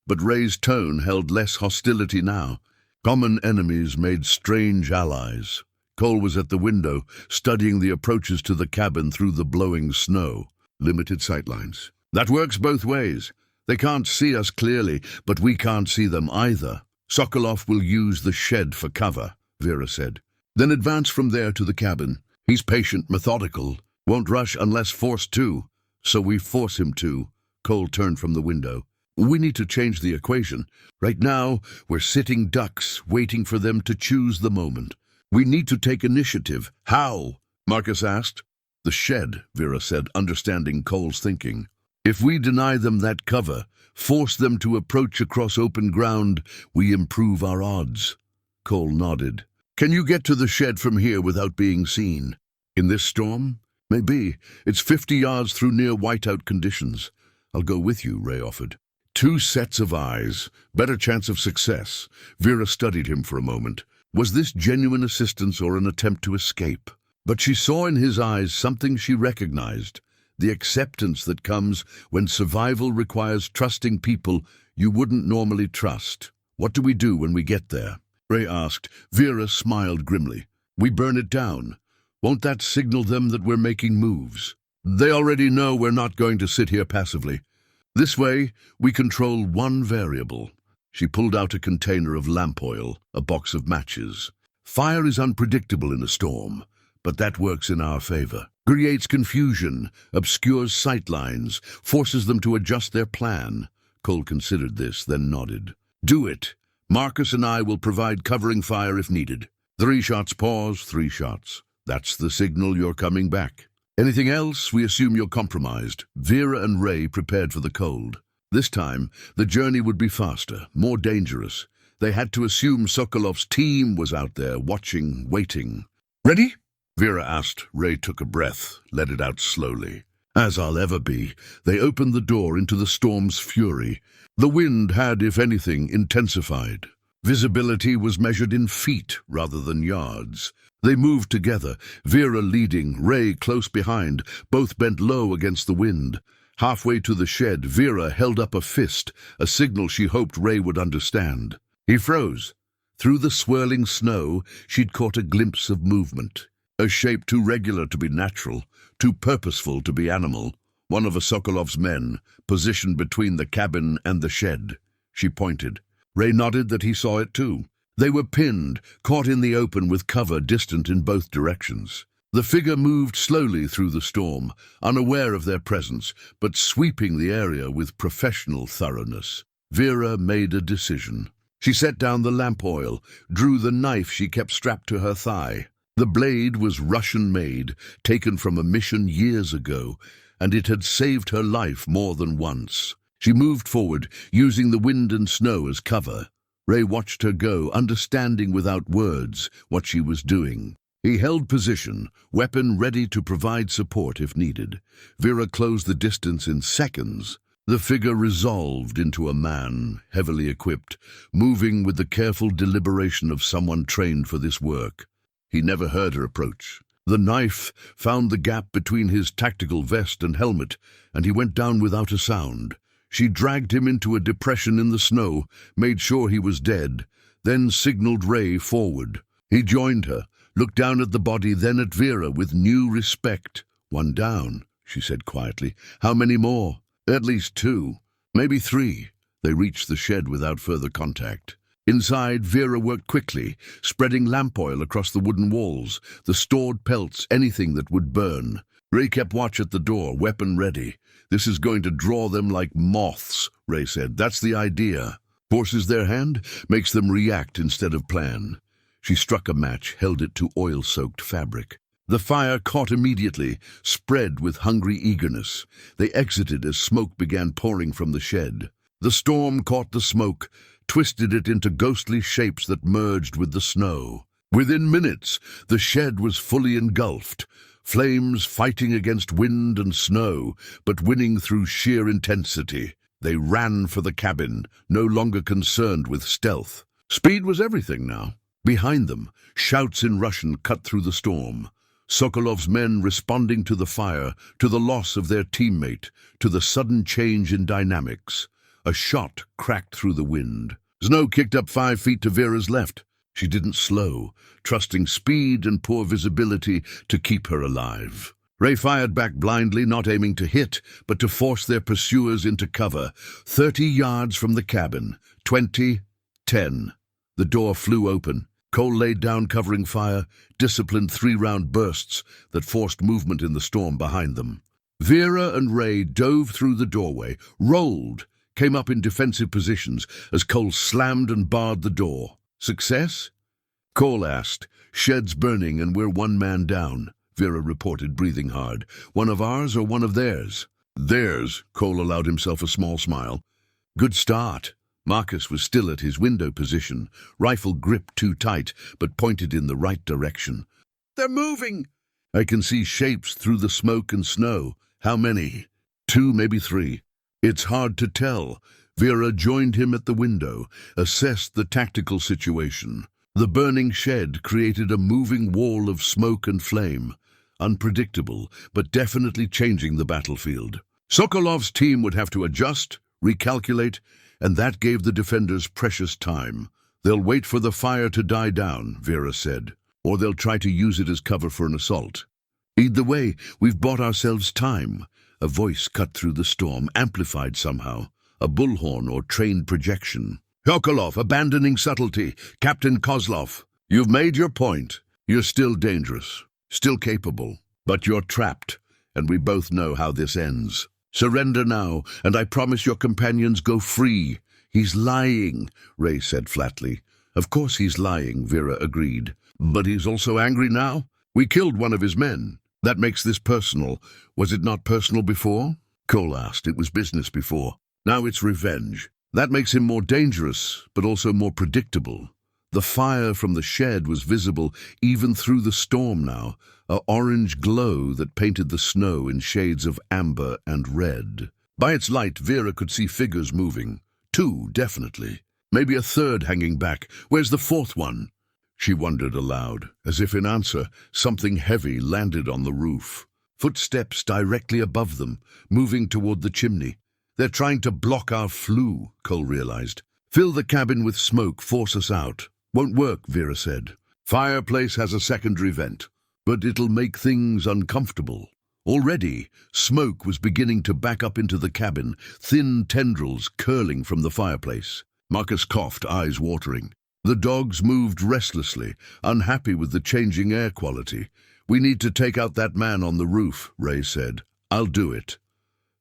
But Ray's tone held less hostility now. Common enemies made strange allies. Cole was at the window, studying the approaches to the cabin through the blowing snow. Limited sightlines. That works both ways. They can't see us clearly, but we can't see them either. Sokolov will use the shed for cover, Vera said. Then advance from there to the cabin. He's patient, methodical, won't rush unless forced to. So we force him to. Cole turned from the window. We need to change the equation. Right now, we're sitting ducks, waiting for them to choose the moment. We need to take initiative. How? Marcus asked. The shed, Vera said, understanding Cole's thinking. If we deny them that cover, force them to approach across open ground, we improve our odds. Cole nodded. Can you get to the shed from here without being seen? In this storm? Maybe. It's 50 yards through near whiteout conditions. I'll go with you, Ray offered. 2 sets of eyes. Better chance of success. Vera studied him for a moment. Was this genuine assistance or an attempt to escape? But she saw in his eyes something she recognized. The acceptance that comes when survival requires trusting people you wouldn't normally trust. What do we do when we get there? Ray asked. Vera smiled grimly. We burn it down. Won't that signal them that we're making moves? They already know we're not going to sit here passively. This way, we control one variable. She pulled out a container of lamp oil, a box of matches. Fire is unpredictable in a storm, but that works in our favor. Creates confusion, obscures sightlines, forces them to adjust their plan. Cole considered this, then nodded. Do it. Marcus and I will provide covering fire if needed. 3 shots pause, 3 shots. That's the signal you're coming back. Anything else, we assume you're compromised. Vera and Ray prepared for the cold. This time, the journey would be faster, more dangerous. They had to assume Sokolov's team was out there, watching, waiting. Ready? Vera asked. Ray took a breath, let it out slowly. As I'll ever be. They opened the door into the storm's fury. The wind had, if anything, intensified. Visibility was measured in feet rather than yards. They moved together, Vera leading, Ray close behind, both bent low against the wind. Halfway to the shed, Vera held up a fist, a signal she hoped Ray would understand. He froze. Through the swirling snow, she'd caught a glimpse of movement. A shape too regular to be natural, too purposeful to be animal. One of Sokolov's men, positioned between the cabin and the shed. She pointed. Ray nodded that he saw it too. They were pinned, caught in the open with cover distant in both directions. The figure moved slowly through the storm, unaware of their presence, but sweeping the area with professional thoroughness. Vera made a decision. She set down the lamp oil, drew the knife she kept strapped to her thigh. The blade was Russian-made, taken from a mission years ago, and it had saved her life more than once. She moved forward, using the wind and snow as cover. Ray watched her go, understanding without words what she was doing. He held position, weapon ready to provide support if needed. Vera closed the distance in seconds. The figure resolved into a man, heavily equipped, moving with the careful deliberation of someone trained for this work. He never heard her approach. The knife found the gap between his tactical vest and helmet, and he went down without a sound. She dragged him into a depression in the snow, made sure he was dead, then signaled Ray forward. He joined her, looked down at the body, then at Vera with new respect. One down, she said quietly. How many more? At least 2, maybe 3. They reached the shed without further contact. Inside, Vera worked quickly, spreading lamp oil across the wooden walls, the stored pelts, anything that would burn. Ray kept watch at the door, weapon ready. This is going to draw them like moths, Ray said. That's the idea. Forces their hand, makes them react instead of plan. She struck a match, held it to oil-soaked fabric. The fire caught immediately, spread with hungry eagerness. They exited as smoke began pouring from the shed. The storm caught the smoke, twisted it into ghostly shapes that merged with the snow. Within minutes, the shed was fully engulfed, flames fighting against wind and snow, but winning through sheer intensity. They ran for the cabin, no longer concerned with stealth. Speed was everything now. Behind them, shouts in Russian cut through the storm. Sokolov's men responding to the fire, to the loss of their teammate, to the sudden change in dynamics. A shot cracked through the wind. Snow kicked up 5 feet to Vera's left. She didn't slow, trusting speed and poor visibility to keep her alive. Ray fired back blindly, not aiming to hit, but to force their pursuers into cover. 30 yards from the cabin. 20, 10. The door flew open. Cole laid down covering fire, disciplined 3-round bursts that forced movement in the storm behind them. Vera and Ray dove through the doorway, rolled, came up in defensive positions as Cole slammed and barred the door. Success? Cole asked. Sheds burning and we're 1 man down, Vera reported, breathing hard. One of ours or one of theirs? Theirs, Cole allowed himself a small smile. Good start. Marcus was still at his window position, rifle gripped too tight, but pointed in the right direction. They're moving! I can see shapes through the smoke and snow. How many? 2, maybe 3. It's hard to tell. Vera joined him at the window, assessed the tactical situation. The burning shed created a moving wall of smoke and flame. Unpredictable, but definitely changing the battlefield. Sokolov's team would have to adjust, recalculate, and that gave the defenders precious time. They'll wait for the fire to die down, Vera said, or they'll try to use it as cover for an assault. Either way, we've bought ourselves time. A voice cut through the storm, amplified somehow. A bullhorn or trained projection. Sokolov, abandoning subtlety. Captain Kozlov, you've made your point. You're still dangerous, still capable, but you're trapped, and we both know how this ends. Surrender now, and I promise your companions go free. He's lying, Ray said flatly. Of course he's lying, Vera agreed. But he's also angry now. We killed one of his men. That makes this personal. Was it not personal before? Cole asked. It was business before. Now it's revenge. That makes him more dangerous, but also more predictable. The fire from the shed was visible even through the storm now, an orange glow that painted the snow in shades of amber and red. By its light, Vera could see figures moving. 2, definitely. Maybe a 3rd hanging back. Where's the 4th one? She wondered aloud. As if in answer, something heavy landed on the roof. Footsteps directly above them, moving toward the chimney. They're trying to block our flue, Cole realized. Fill the cabin with smoke, force us out. Won't work, Vera said. Fireplace has a secondary vent, but it'll make things uncomfortable. Already, smoke was beginning to back up into the cabin, thin tendrils curling from the fireplace. Marcus coughed, eyes watering. The dogs moved restlessly, unhappy with the changing air quality. We need to take out that man on the roof, Ray said. I'll do it.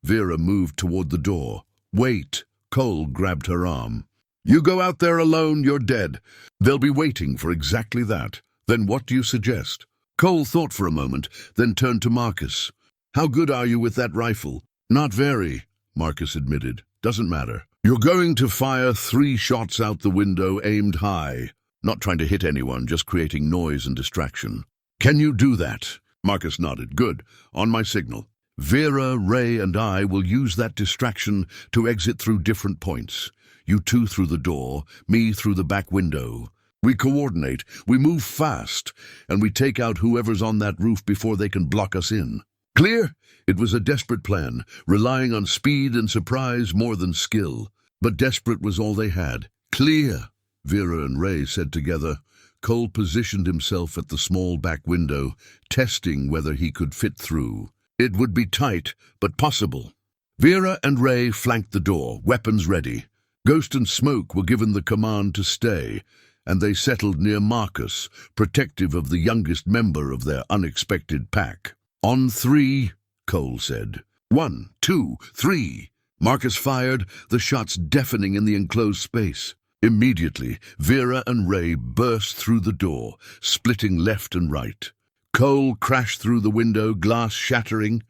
Vera moved toward the door. Wait. Cole grabbed her arm. You go out there alone, you're dead. They'll be waiting for exactly that. Then what do you suggest? Cole thought for a moment, then turned to Marcus. How good are you with that rifle? Not very, Marcus admitted. Doesn't matter. You're going to fire 3 shots out the window, aimed high. Not trying to hit anyone, just creating noise and distraction. Can you do that? Marcus nodded. Good. On my signal. Vera, Ray, and I will use that distraction to exit through different points. You 2 through the door, me through the back window. We coordinate, we move fast, and we take out whoever's on that roof before they can block us in. Clear? It was a desperate plan, relying on speed and surprise more than skill. But desperate was all they had. Clear, Vera and Ray said together. Cole positioned himself at the small back window, testing whether he could fit through. It would be tight, but possible. Vera and Ray flanked the door, weapons ready. Ghost and Smoke were given the command to stay, and they settled near Marcus, protective of the youngest member of their unexpected pack. On 3, Cole said. 1, 2, 3. Marcus fired, the shots deafening in the enclosed space. Immediately, Vera and Ray burst through the door, splitting left and right. Cole crashed through the window, glass shattering,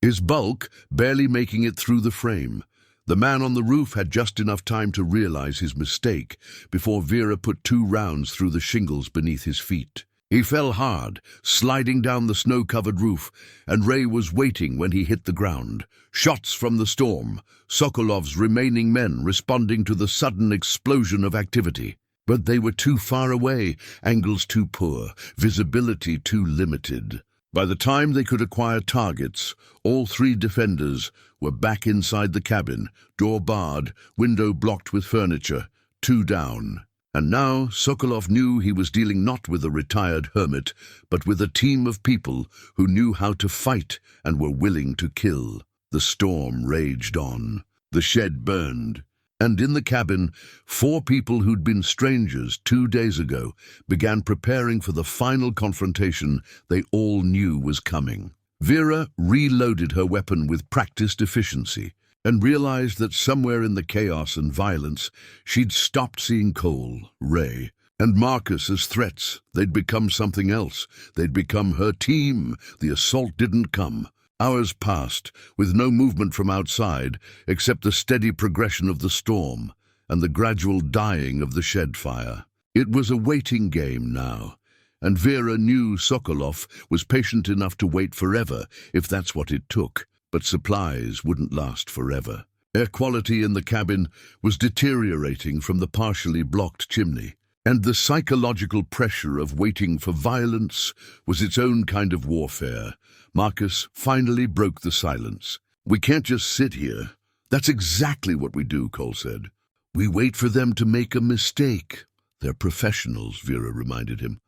his bulk barely making it through the frame. The man on the roof had just enough time to realize his mistake before Vera put 2 rounds through the shingles beneath his feet. He fell hard, sliding down the snow-covered roof, and Ray was waiting when he hit the ground. Shots from the storm, Sokolov's remaining men responding to the sudden explosion of activity. But they were too far away, angles too poor, visibility too limited. By the time they could acquire targets, all 3 defenders were back inside the cabin, door barred, window blocked with furniture, 2 down. And now Sokolov knew he was dealing not with a retired hermit, but with a team of people who knew how to fight and were willing to kill. The storm raged on. The shed burned. And in the cabin, 4 people who'd been strangers 2 days ago began preparing for the final confrontation they all knew was coming. Vera reloaded her weapon with practiced efficiency and realized that somewhere in the chaos and violence, she'd stopped seeing Cole, Ray, and Marcus as threats. They'd become something else. They'd become her team. The assault didn't come. Hours passed, with no movement from outside, except the steady progression of the storm and the gradual dying of the shed fire. It was a waiting game now, and Vera knew Sokolov was patient enough to wait forever, if that's what it took. But supplies wouldn't last forever. Air quality in the cabin was deteriorating from the partially blocked chimney, and the psychological pressure of waiting for violence was its own kind of warfare. Marcus finally broke the silence. "We can't just sit here." "That's exactly what we do," Cole said. "We wait for them to make a mistake." "They're professionals," Vera reminded him.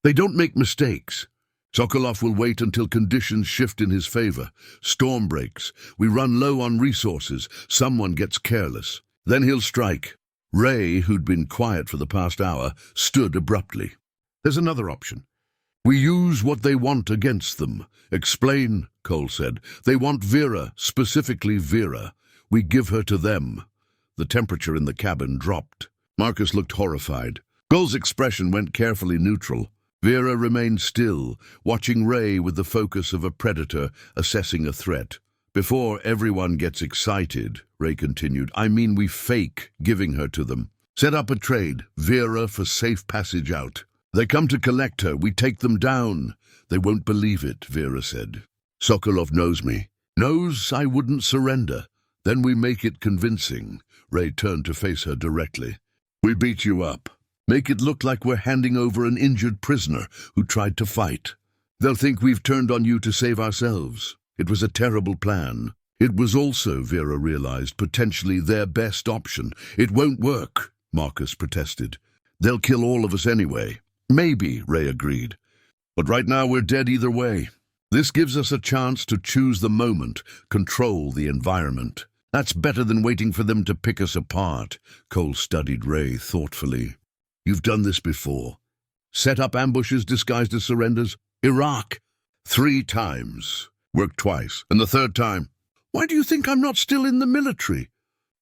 "They don't make mistakes." "Sokolov will wait until conditions shift in his favor. Storm breaks. We run low on resources. Someone gets careless. Then he'll strike." Ray, who'd been quiet for the past hour, stood abruptly. "There's another option. We use what they want against them." "Explain," Cole said. "They want Vera, specifically Vera. We give her to them." The temperature in the cabin dropped. Marcus looked horrified. Cole's expression went carefully neutral. Vera remained still, watching Ray with the focus of a predator assessing a threat. "Before everyone gets excited," Ray continued, "I mean we fake giving her to them. Set up a trade, Vera for safe passage out. They come to collect her, we take them down." "They won't believe it," Vera said. "Sokolov knows me. Knows I wouldn't surrender. Then we make it convincing." Ray turned to face her directly. "We beat you up. Make it look like we're handing over an injured prisoner who tried to fight. They'll think we've turned on you to save ourselves. It was a terrible plan. It was also, Vera realized, potentially their best option. It won't work," Marcus protested. "They'll kill all of us anyway." "Maybe," Ray agreed. "But right now we're dead either way. This gives us a chance to choose the moment, control the environment. That's better than waiting for them to pick us apart." Cole studied Ray thoughtfully. "You've done this before. Set up ambushes disguised as surrenders. Iraq. 3 times. Worked twice. And the 3rd time. Why do you think I'm not still in the military?"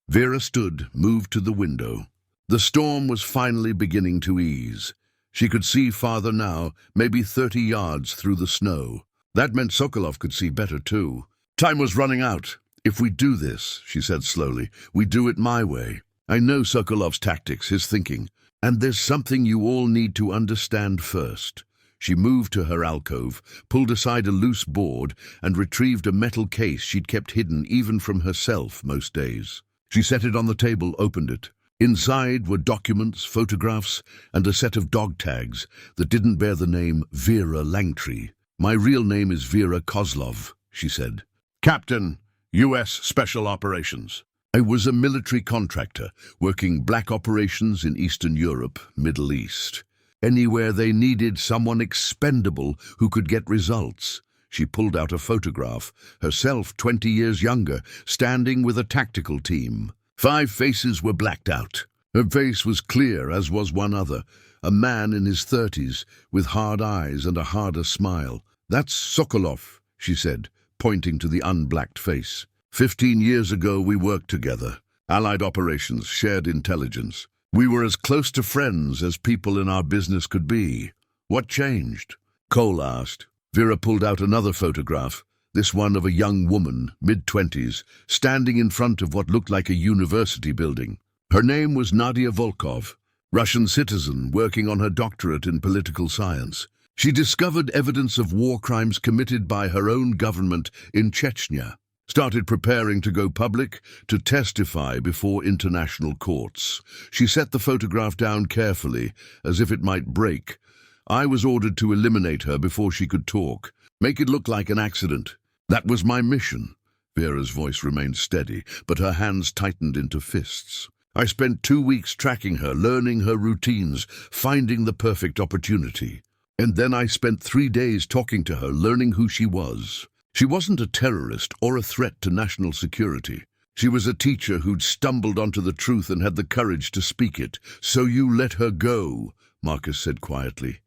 Vera stood, moved to the window. The storm was finally beginning to ease. She could see farther now, maybe 30 yards through the snow. That meant Sokolov could see better too. "Time was running out. If we do this," she said slowly, "we do it my way. I know Sokolov's tactics, his thinking. And there's something you all need to understand first." She moved to her alcove, pulled aside a loose board, and retrieved a metal case she'd kept hidden even from herself most days. She set it on the table, opened it. Inside were documents, photographs, and a set of dog tags that didn't bear the name Vera Langtree. "My real name is Vera Kozlov," she said. "Captain, U.S. Special Operations." "I was a military contractor, working black operations in Eastern Europe, Middle East. Anywhere they needed someone expendable who could get results." She pulled out a photograph, herself 20 years younger, standing with a tactical team. 5 faces were blacked out. Her face was clear, as was one other, a man in his 30s, with hard eyes and a harder smile. "That's Sokolov," she said, pointing to the unblacked face. 15 years ago we worked together. Allied operations, shared intelligence. We were as close to friends as people in our business could be." "What changed?" Cole asked. Vera pulled out another photograph, this one of a young woman, mid-20s, standing in front of what looked like a university building. Her name was Nadia Volkov, Russian citizen working on her doctorate in political science. She discovered evidence of war crimes committed by her own government in Chechnya. Started preparing to go public, to testify before international courts. She set the photograph down carefully, as if it might break. "I was ordered to eliminate her before she could talk, make it look like an accident. That was my mission." Vera's voice remained steady, but her hands tightened into fists. I spent 2 weeks tracking her, learning her routines, finding the perfect opportunity. And then I spent 3 days talking to her, learning who she was. She wasn't a terrorist or a threat to national security. She was a teacher who'd stumbled onto the truth and had the courage to speak it. So you let her go, Marcus said quietly.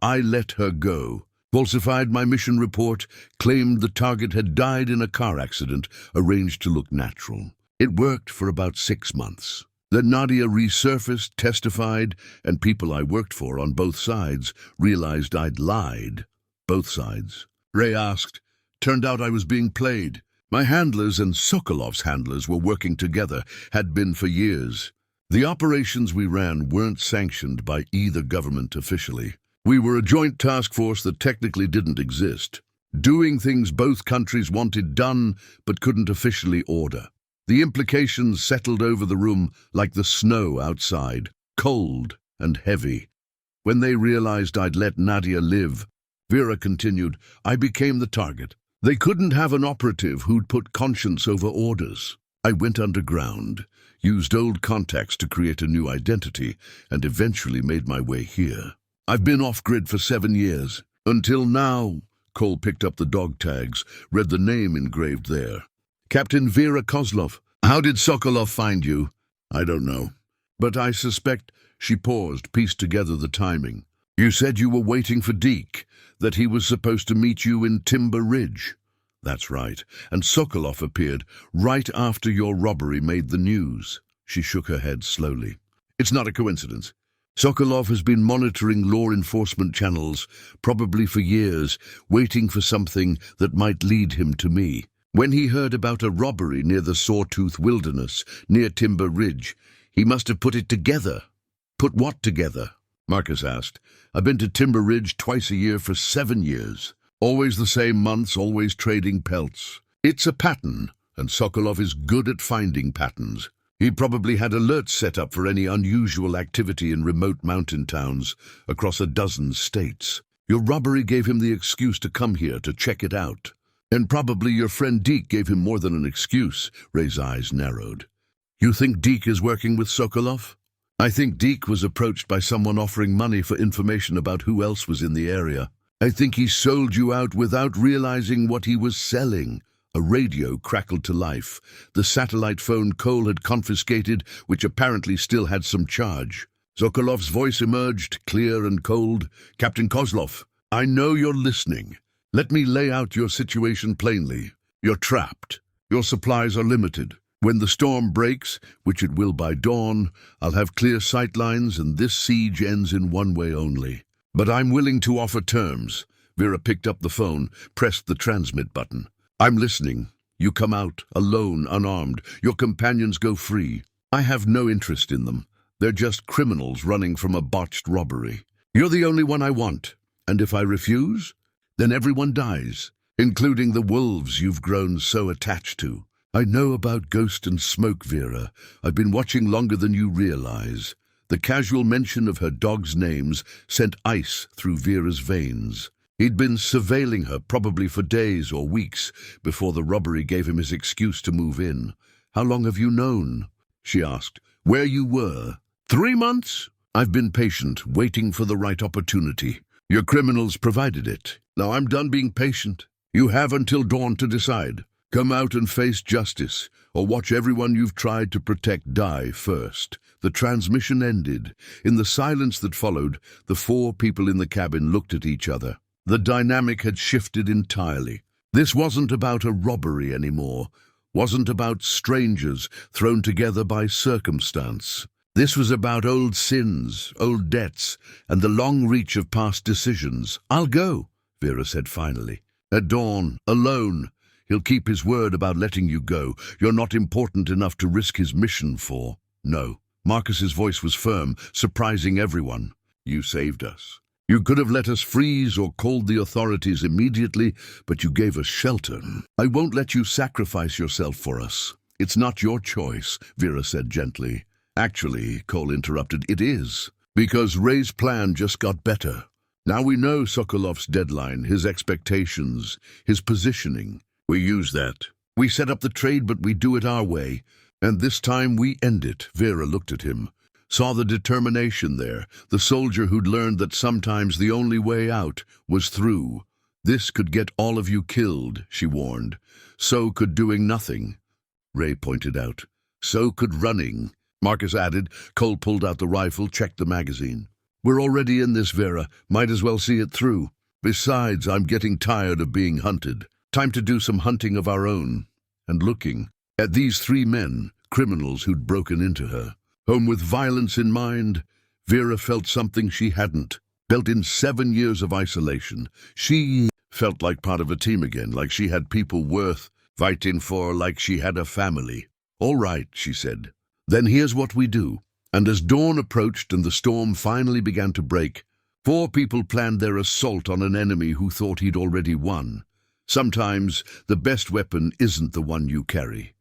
I let her go. Falsified my mission report, claimed the target had died in a car accident, arranged to look natural. It worked for about 6 months. Then Nadia resurfaced, testified, and people I worked for on both sides realized I'd lied. Both sides. Ray asked. Turned out I was being played. My handlers and Sokolov's handlers were working together, had been for years. The operations we ran weren't sanctioned by either government officially. We were a joint task force that technically didn't exist, doing things both countries wanted done but couldn't officially order. The implications settled over the room like the snow outside, cold and heavy. When they realized I'd let Nadia live, Vera continued, I became the target. They couldn't have an operative who'd put conscience over orders. I went underground, used old contacts to create a new identity, and eventually made my way here. I've been off-grid for 7 years. Until now, Cole picked up the dog tags, read the name engraved there. Captain Vera Kozlov. How did Sokolov find you? I don't know. But I suspect, she paused, pieced together the timing. You said you were waiting for Deke, that he was supposed to meet you in Timber Ridge. That's right. And Sokolov appeared right after your robbery made the news. She shook her head slowly. It's not a coincidence. Sokolov has been monitoring law enforcement channels, probably for years, waiting for something that might lead him to me. When he heard about a robbery near the Sawtooth Wilderness, near Timber Ridge, he must have put it together. Put what together? Marcus asked. I've been to Timber Ridge twice a year for 7 years. Always the same months, always trading pelts. It's a pattern, and Sokolov is good at finding patterns. He probably had alerts set up for any unusual activity in remote mountain towns across a dozen states. Your robbery gave him the excuse to come here to check it out. And probably your friend Deke gave him more than an excuse. Ray's eyes narrowed. You think Deke is working with Sokolov? I think Deke was approached by someone offering money for information about who else was in the area. I think he sold you out without realizing what he was selling. A radio crackled to life. The satellite phone Cole had confiscated, which apparently still had some charge. Sokolov's voice emerged, clear and cold. Captain Kozlov, I know you're listening. Let me lay out your situation plainly. You're trapped. Your supplies are limited. When the storm breaks, which it will by dawn, I'll have clear sightlines and this siege ends in one way only. But I'm willing to offer terms. Vera picked up the phone, pressed the transmit button. I'm listening. You come out, alone, unarmed. Your companions go free. I have no interest in them. They're just criminals running from a botched robbery. You're the only one I want. And if I refuse, then everyone dies, including the wolves you've grown so attached to. I know about Ghost and Smoke, Vera. I've been watching longer than you realize. The casual mention of her dog's names sent ice through Vera's veins. He'd been surveilling her probably for days or weeks before the robbery gave him his excuse to move in. How long have you known? She asked. Where you were? 3 months? I've been patient, waiting for the right opportunity. Your criminals provided it. Now I'm done being patient. You have until dawn to decide. Come out and face justice, or watch everyone you've tried to protect die first. The transmission ended. In the silence that followed, the 4 people in the cabin looked at each other. The dynamic had shifted entirely. This wasn't about a robbery anymore. Wasn't about strangers thrown together by circumstance. This was about old sins, old debts, and the long reach of past decisions. I'll go, Vera said finally. At dawn, alone. He'll keep his word about letting you go. You're not important enough to risk his mission for. No. Marcus's voice was firm, surprising everyone. You saved us. You could have let us freeze or called the authorities immediately, but you gave us shelter. I won't let you sacrifice yourself for us. It's not your choice, Vera said gently. Actually, Cole interrupted, it is. Because Ray's plan just got better. Now we know Sokolov's deadline, his expectations, his positioning. We use that. We set up the trade, but we do it our way. And this time we end it. Vera looked at him, saw the determination there, the soldier who'd learned that sometimes the only way out was through. This could get all of you killed, she warned. So could doing nothing, Ray pointed out. So could running, Marcus added. Cole pulled out the rifle, checked the magazine. We're already in this, Vera. Might as well see it through. Besides, I'm getting tired of being hunted. Time to do some hunting of our own. And looking at these three men, criminals who'd broken into her. Home with violence in mind, Vera felt something she hadn't felt in 7 years of isolation. She felt like part of a team again, like she had people worth fighting for, like she had a family. All right, she said. Then here's what we do. And as dawn approached and the storm finally began to break, 4 people planned their assault on an enemy who thought he'd already won. Sometimes the best weapon isn't the one you carry.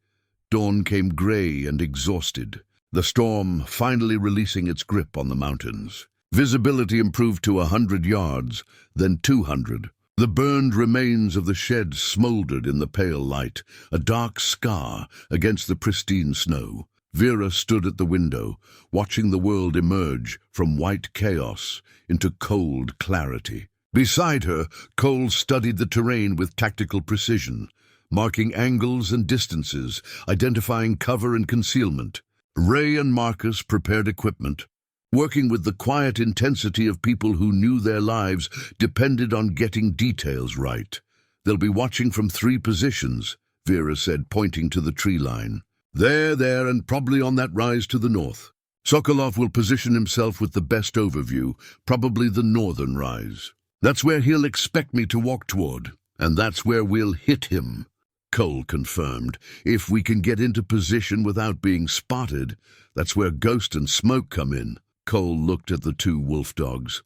Dawn came gray and exhausted, the storm finally releasing its grip on the mountains. Visibility improved to 100 yards, then 200. The burned remains of the shed smoldered in the pale light, a dark scar against the pristine snow. Vera stood at the window, watching the world emerge from white chaos into cold clarity. Beside her, Cole studied the terrain with tactical precision, marking angles and distances, identifying cover and concealment. Ray and Marcus prepared equipment, working with the quiet intensity of people who knew their lives depended on getting details right. They'll be watching from 3 positions, Vera said, pointing to the tree line. There, and probably on that rise to the north. Sokolov will position himself with the best overview, probably the northern rise. That's where he'll expect me to walk toward, and that's where we'll hit him, Cole confirmed. If we can get into position without being spotted, that's where Ghost and Smoke come in. Cole looked at the 2 wolfdogs,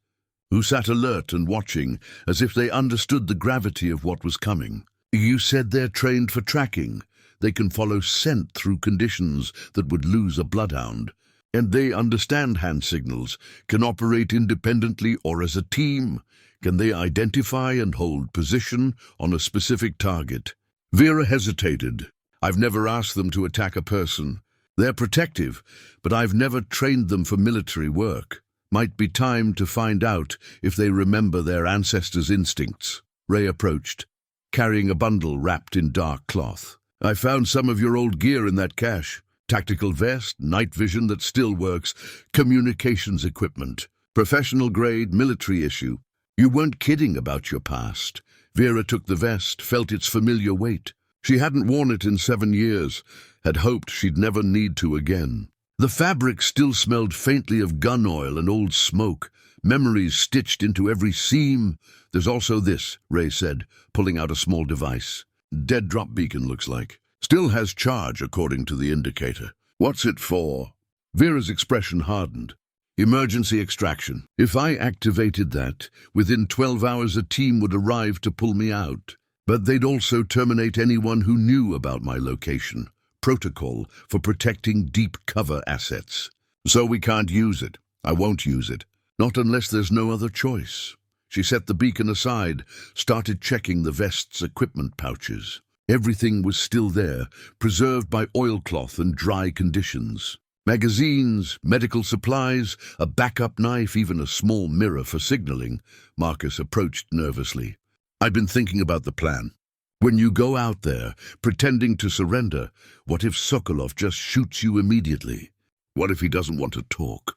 who sat alert and watching, as if they understood the gravity of what was coming. You said they're trained for tracking. They can follow scent through conditions that would lose a bloodhound. And they understand hand signals, can operate independently or as a team. Can they identify and hold position on a specific target? Vera hesitated. I've never asked them to attack a person. They're protective, but I've never trained them for military work. Might be time to find out if they remember their ancestors' instincts. Ray approached, carrying a bundle wrapped in dark cloth. I found some of your old gear in that cache. Tactical vest, night vision that still works, communications equipment, professional-grade military issue. You weren't kidding about your past. Vera took the vest, felt its familiar weight. She hadn't worn it in 7 years, had hoped she'd never need to again. The fabric still smelled faintly of gun oil and old smoke, memories stitched into every seam. There's also this, Ray said, pulling out a small device. Dead drop beacon, looks like. Still has charge, according to the indicator. What's it for? Vera's expression hardened. Emergency extraction. If I activated that, within 12 hours a team would arrive to pull me out. But they'd also terminate anyone who knew about my location. Protocol for protecting deep cover assets. So we can't use it. I won't use it. Not unless there's no other choice. She set the beacon aside, started checking the vest's equipment pouches. Everything was still there, preserved by oilcloth and dry conditions. Magazines, medical supplies, a backup knife, even a small mirror for signaling. Marcus approached nervously. I've been thinking about the plan. When you go out there, pretending to surrender, what if Sokolov just shoots you immediately? What if he doesn't want to talk?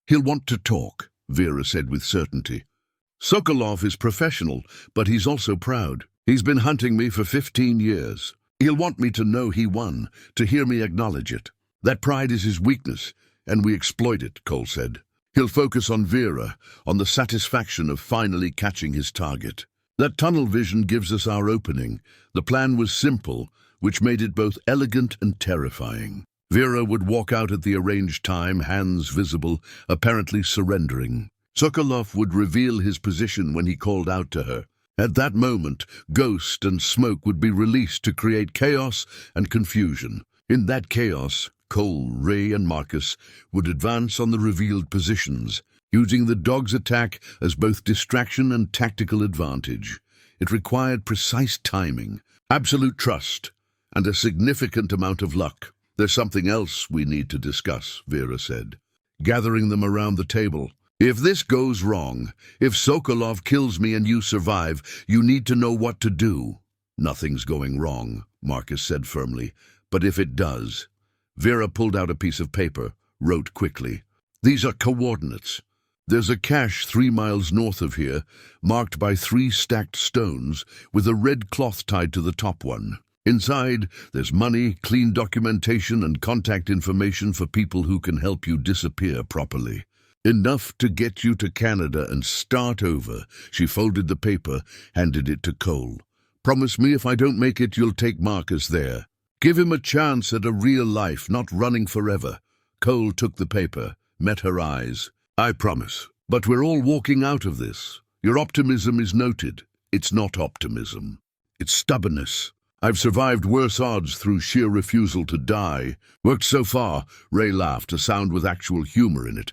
He'll want to talk, Vera said with certainty. Sokolov is professional, but he's also proud. He's been hunting me for 15 years. He'll want me to know he won, to hear me acknowledge it. That pride is his weakness, and we exploit it, Cole said. He'll focus on Vera, on the satisfaction of finally catching his target. That tunnel vision gives us our opening. The plan was simple, which made it both elegant and terrifying. Vera would walk out at the arranged time, hands visible, apparently surrendering. Sokolov would reveal his position when he called out to her. At that moment, Ghost and Smoke would be released to create chaos and confusion. In that chaos, Cole, Ray, and Marcus would advance on the revealed positions, using the dog's attack as both distraction and tactical advantage. It required precise timing, absolute trust, and a significant amount of luck. There's something else we need to discuss, Vera said, gathering them around the table. If this goes wrong, if Sokolov kills me and you survive, you need to know what to do. Nothing's going wrong, Marcus said firmly, but if it does. Vera pulled out a piece of paper, wrote quickly. These are coordinates. There's a cache 3 miles north of here, marked by 3 stacked stones, with a red cloth tied to the top one. Inside, there's money, clean documentation, and contact information for people who can help you disappear properly. Enough to get you to Canada and start over. She folded the paper, handed it to Cole. Promise me if I don't make it, you'll take Marcus there. Give him a chance at a real life, not running forever. Cole took the paper, met her eyes. I promise. But we're all walking out of this. Your optimism is noted. It's not optimism. It's stubbornness. I've survived worse odds through sheer refusal to die. Worked so far, Ray laughed, a sound with actual humor in it.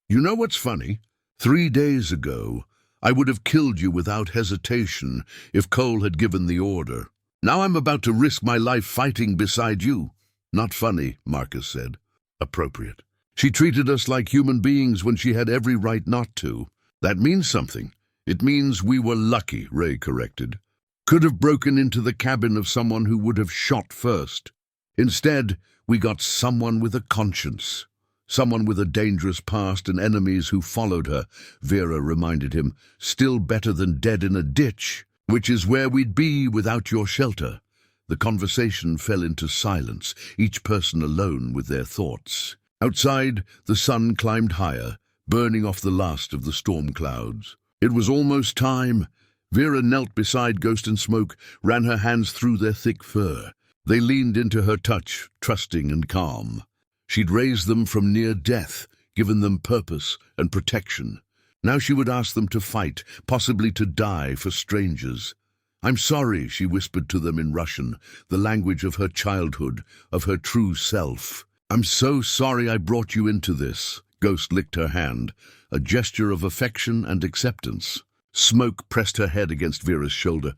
You know what's funny? 3 days ago, I would have killed you without hesitation if Cole had given the order. Now I'm about to risk my life fighting beside you. Not funny, Marcus said. Appropriate. She treated us like human beings when she had every right not to. That means something. It means we were lucky, Ray corrected. Could have broken into the cabin of someone who would have shot first. Instead, we got someone with a conscience. Someone with a dangerous past and enemies who followed her, Vera reminded him. Still better than dead in a ditch, which is where we'd be without your shelter. The conversation fell into silence, each person alone with their thoughts. Outside, the sun climbed higher, burning off the last of the storm clouds. It was almost time. Vera knelt beside Ghost and Smoke, ran her hands through their thick fur. They leaned into her touch, trusting and calm. She'd raised them from near death, given them purpose and protection. Now she would ask them to fight, possibly to die for strangers. I'm sorry, she whispered to them in Russian, the language of her childhood, of her true self. I'm so sorry I brought you into this. Ghost licked her hand, a gesture of affection and acceptance. Smoke pressed her head against Vera's shoulder.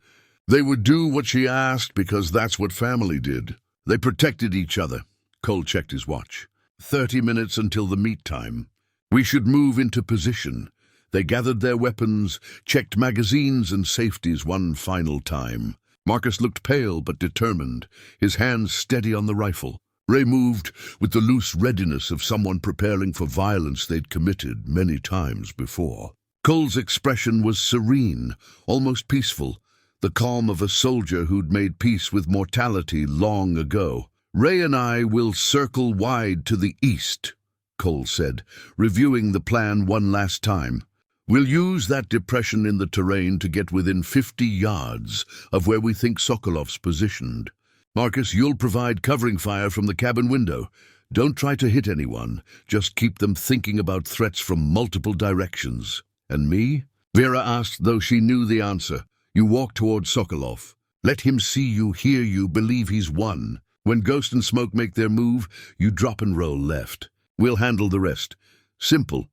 They would do what she asked because that's what family did. They protected each other. Cole checked his watch. 30 minutes until the meet time. We should move into position. They gathered their weapons, checked magazines and safeties one final time. Marcus looked pale but determined, his hands steady on the rifle. Ray moved with the loose readiness of someone preparing for violence they'd committed many times before. Cole's expression was serene, almost peaceful, the calm of a soldier who'd made peace with mortality long ago. Ray and I will circle wide to the east, Cole said, reviewing the plan one last time. We'll use that depression in the terrain to get within 50 yards of where we think Sokolov's positioned. Marcus, you'll provide covering fire from the cabin window. Don't try to hit anyone, just keep them thinking about threats from multiple directions. And me? Vera asked, though she knew the answer. You walk toward Sokolov. Let him see you, hear you, believe he's won. When Ghost and Smoke make their move, you drop and roll left. We'll handle the rest. Simple.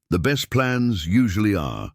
The best plans usually are.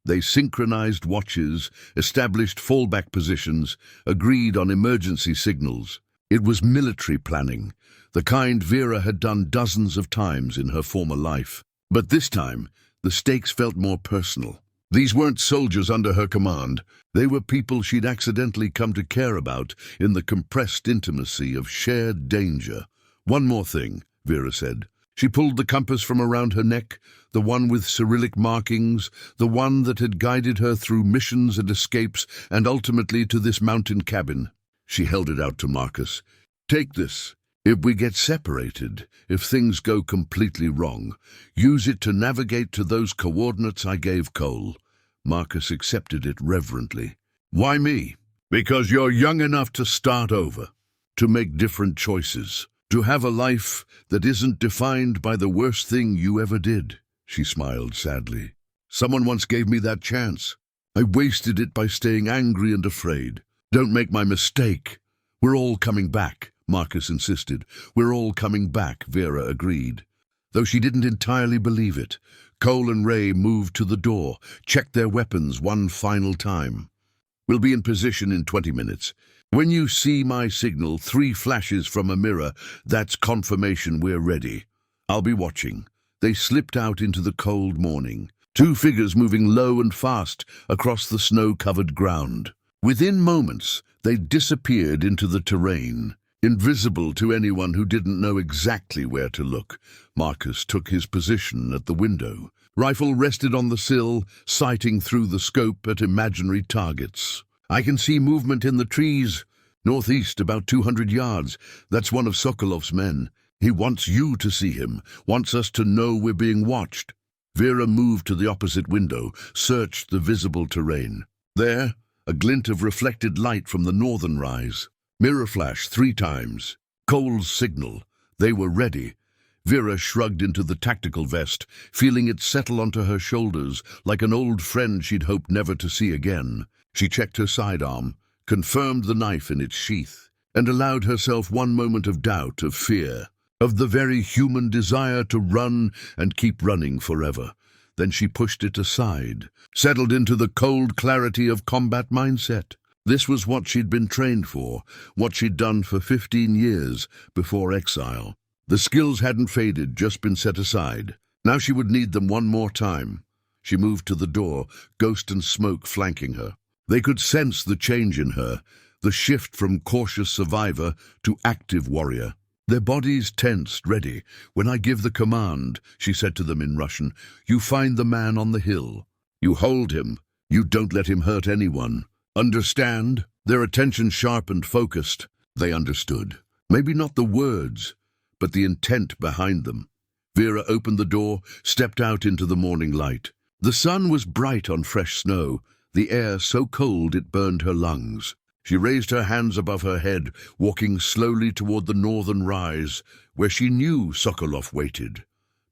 They synchronized watches, established fallback positions, agreed on emergency signals. It was military planning, the kind Vera had done dozens of times in her former life. But this time, the stakes felt more personal. These weren't soldiers under her command. They were people she'd accidentally come to care about in the compressed intimacy of shared danger. One more thing, Vera said. She pulled the compass from around her neck, the one with Cyrillic markings, the one that had guided her through missions and escapes and ultimately to this mountain cabin. She held it out to Marcus. Take this. If we get separated, if things go completely wrong, use it to navigate to those coordinates I gave Cole. Marcus accepted it reverently. Why me? Because you're young enough to start over, to make different choices. To have a life that isn't defined by the worst thing you ever did, she smiled sadly. Someone once gave me that chance. I wasted it by staying angry and afraid. Don't make my mistake. We're all coming back, Marcus insisted. We're all coming back, Vera agreed. Though she didn't entirely believe it, Cole and Ray moved to the door, checked their weapons one final time. We'll be in position in 20 minutes. When you see my signal, 3 flashes from a mirror, that's confirmation we're ready. I'll be watching." They slipped out into the cold morning, 2 figures moving low and fast across the snow-covered ground. Within moments, they disappeared into the terrain, invisible to anyone who didn't know exactly where to look. Marcus took his position at the window. Rifle rested on the sill, sighting through the scope at imaginary targets. "I can see movement in the trees. Northeast, about 200 yards. That's one of Sokolov's men. He wants you to see him, wants us to know we're being watched." Vera moved to the opposite window, searched the visible terrain. There, a glint of reflected light from the northern rise. Mirror flash 3 times. Cole's signal. They were ready. Vera shrugged into the tactical vest, feeling it settle onto her shoulders like an old friend she'd hoped never to see again. She checked her sidearm, confirmed the knife in its sheath, and allowed herself one moment of doubt, of fear, of the very human desire to run and keep running forever. Then she pushed it aside, settled into the cold clarity of combat mindset. This was what she'd been trained for, what she'd done for 15 years before exile. The skills hadn't faded, just been set aside. Now she would need them one more time. She moved to the door, ghost and smoke flanking her. They could sense the change in her, the shift from cautious survivor to active warrior. Their bodies tensed, ready. "When I give the command," she said to them in Russian, "you find the man on the hill. You hold him. You don't let him hurt anyone. Understand?" Their attention sharp and focused. They understood. Maybe not the words, but the intent behind them. Vera opened the door, stepped out into the morning light. The sun was bright on fresh snow, the air so cold it burned her lungs. She raised her hands above her head, walking slowly toward the northern rise, where she knew Sokolov waited.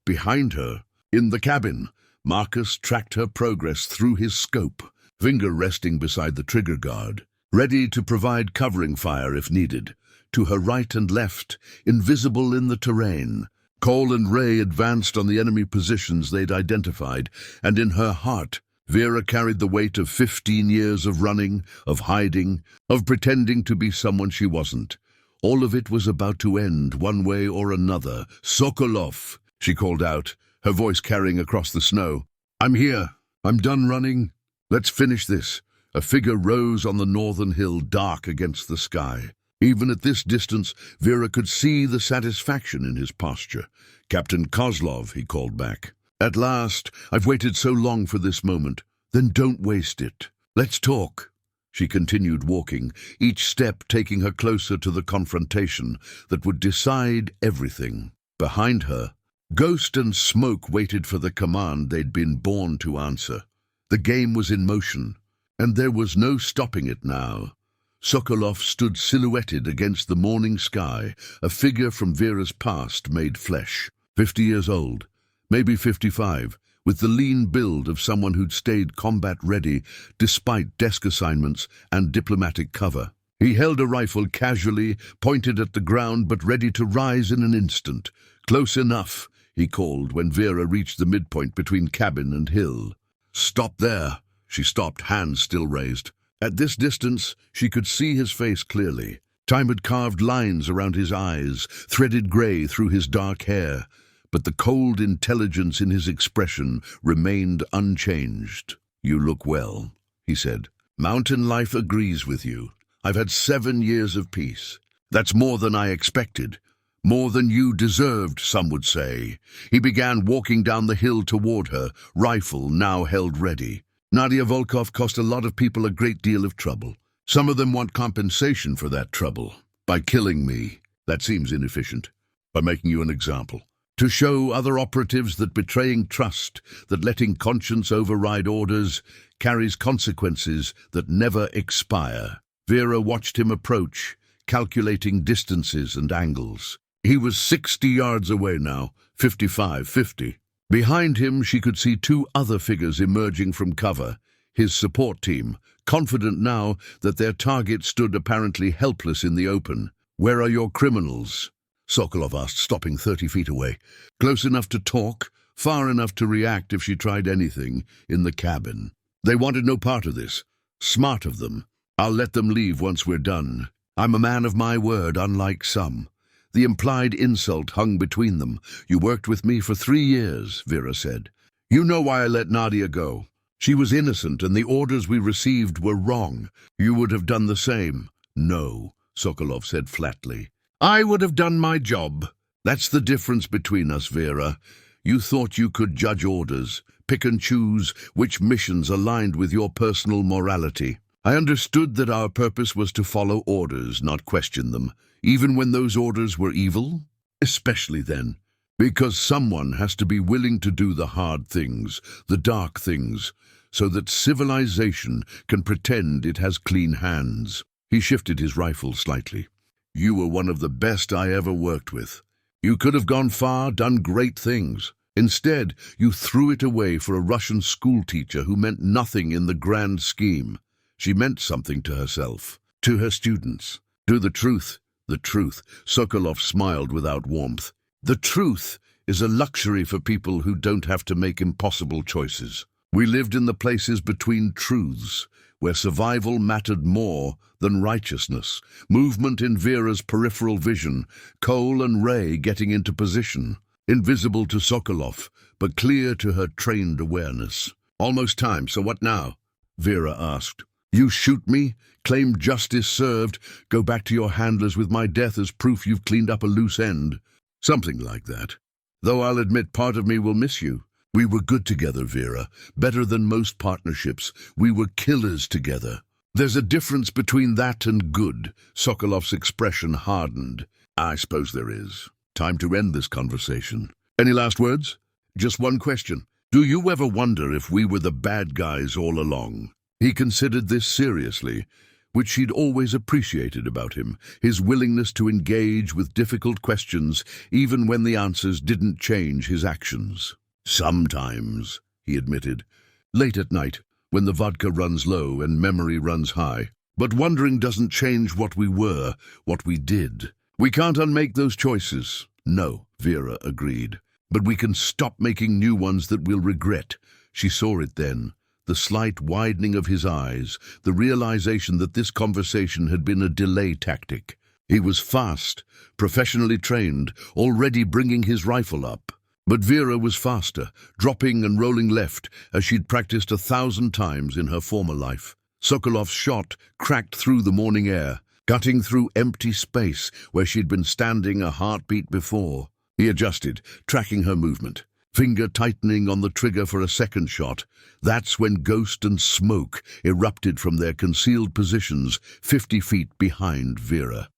Behind her, in the cabin, Marcus tracked her progress through his scope, finger resting beside the trigger guard, ready to provide covering fire if needed. To her right and left, invisible in the terrain, Cole and Ray advanced on the enemy positions they'd identified, and in her heart, Vera carried the weight of 15 years of running, of hiding, of pretending to be someone she wasn't. All of it was about to end, one way or another. "Sokolov," she called out, her voice carrying across the snow. "I'm here. I'm done running. Let's finish this." A figure rose on the northern hill, dark against the sky. Even at this distance, Vera could see the satisfaction in his posture. "Captain Kozlov," he called back. "At last, I've waited so long for this moment. Then don't waste it. Let's talk." She continued walking, each step taking her closer to the confrontation that would decide everything. Behind her, Ghost and Smoke waited for the command they'd been born to answer. The game was in motion, and there was no stopping it now. Sokolov stood silhouetted against the morning sky, a figure from Vera's past made flesh. 50 years old, maybe 55, with the lean build of someone who'd stayed combat-ready despite desk assignments and diplomatic cover. He held a rifle casually, pointed at the ground but ready to rise in an instant. "Close enough," he called when Vera reached the midpoint between cabin and hill. "Stop there." She stopped, hands still raised. At this distance, she could see his face clearly. Time had carved lines around his eyes, threaded grey through his dark hair, but the cold intelligence in his expression remained unchanged. "You look well," he said. "Mountain life agrees with you. I've had 7 years of peace. That's more than I expected. More than you deserved, some would say." He began walking down the hill toward her, rifle now held ready. "Nadia Volkov cost a lot of people a great deal of trouble. Some of them want compensation for that trouble. By killing me, that seems inefficient. By making you an example. To show other operatives that betraying trust, that letting conscience override orders, carries consequences that never expire." Vera watched him approach, calculating distances and angles. He was 60 yards away now, 55, 50. Behind him, she could see 2 other figures emerging from cover, his support team, confident now that their target stood apparently helpless in the open. "Where are your criminals?" Sokolov asked, stopping 30 feet away. Close enough to talk, far enough to react if she tried anything, in the cabin. "They wanted no part of this. Smart of them. I'll let them leave once we're done. I'm a man of my word, unlike some. The implied insult hung between them. You worked with me for 3 years, Vera said. You know why I let Nadia go. She was innocent and the orders we received were wrong. You would have done the same. No, Sokolov said flatly. I would have done my job. That's the difference between us, Vera. You thought you could judge orders, pick and choose which missions aligned with your personal morality. I understood that our purpose was to follow orders, not question them, even when those orders were evil, especially then. Because someone has to be willing to do the hard things, the dark things, so that civilization can pretend it has clean hands. He shifted his rifle slightly. You were one of the best I ever worked with. You could have gone far, done great things. Instead, you threw it away for a Russian schoolteacher who meant nothing in the grand scheme. She meant something to herself, to her students. Do the truth. The truth. Sokolov smiled without warmth. The truth is a luxury for people who don't have to make impossible choices. We lived in the places between truths, where survival mattered more than righteousness. Movement in Vera's peripheral vision, Cole and Ray getting into position. Invisible to Sokolov, but clear to her trained awareness. Almost time, so what now? Vera asked. You shoot me, claim justice served, go back to your handlers with my death as proof you've cleaned up a loose end. Something like that. Though I'll admit part of me will miss you. We were good together, Vera. Better than most partnerships. We were killers together. There's a difference between that and good. Sokolov's expression hardened. I suppose there is. Time to end this conversation. Any last words? Just one question. Do you ever wonder if we were the bad guys all along? He considered this seriously, which she'd always appreciated about him, his willingness to engage with difficult questions even when the answers didn't change his actions. Sometimes, he admitted, late at night, when the vodka runs low and memory runs high. But wondering doesn't change what we were, what we did. We can't unmake those choices. No, Vera agreed. But we can stop making new ones that we'll regret. She saw it then. The slight widening of his eyes, the realization that this conversation had been a delay tactic. He was fast, professionally trained, already bringing his rifle up. But Vera was faster, dropping and rolling left, as she'd practiced 1,000 times in her former life. Sokolov's shot cracked through the morning air, cutting through empty space where she'd been standing a heartbeat before. He adjusted, tracking her movement. Finger tightening on the trigger for a second shot. That's when Ghost and Smoke erupted from their concealed positions 50 feet behind Vera.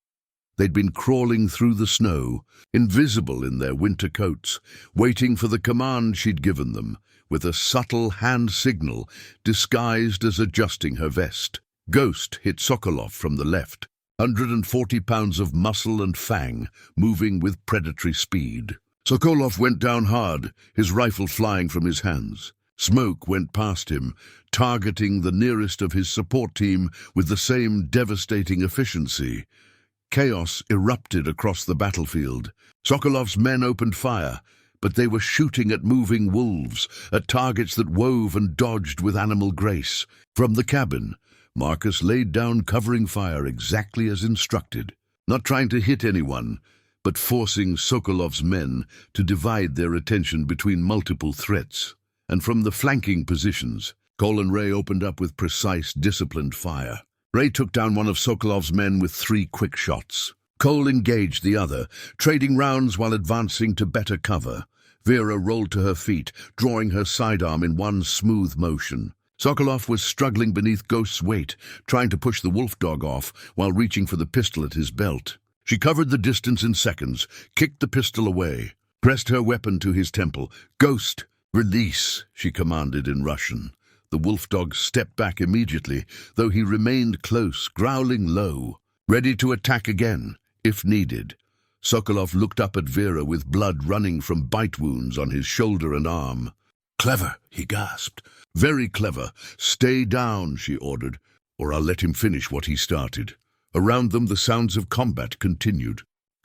They'd been crawling through the snow, invisible in their winter coats, waiting for the command she'd given them, with a subtle hand signal disguised as adjusting her vest. Ghost hit Sokolov from the left, 140 pounds of muscle and fang, moving with predatory speed. Sokolov went down hard, his rifle flying from his hands. Smoke went past him, targeting the nearest of his support team with the same devastating efficiency. Chaos erupted across the battlefield. Sokolov's men opened fire, but they were shooting at moving wolves, at targets that wove and dodged with animal grace. From the cabin, Marcus laid down covering fire exactly as instructed, not trying to hit anyone, but forcing Sokolov's men to divide their attention between multiple threats. And from the flanking positions, Cole and Ray opened up with precise, disciplined fire. Ray took down one of Sokolov's men with 3 quick shots. Cole engaged the other, trading rounds while advancing to better cover. Vera rolled to her feet, drawing her sidearm in one smooth motion. Sokolov was struggling beneath Ghost's weight, trying to push the wolfdog off while reaching for the pistol at his belt. She covered the distance in seconds, kicked the pistol away, pressed her weapon to his temple. Ghost, release, she commanded in Russian. The wolfdog stepped back immediately, though he remained close, growling low, ready to attack again, if needed. Sokolov looked up at Vera with blood running from bite wounds on his shoulder and arm. Clever, he gasped. Very clever. Stay down, she ordered, or I'll let him finish what he started. Around them, the sounds of combat continued.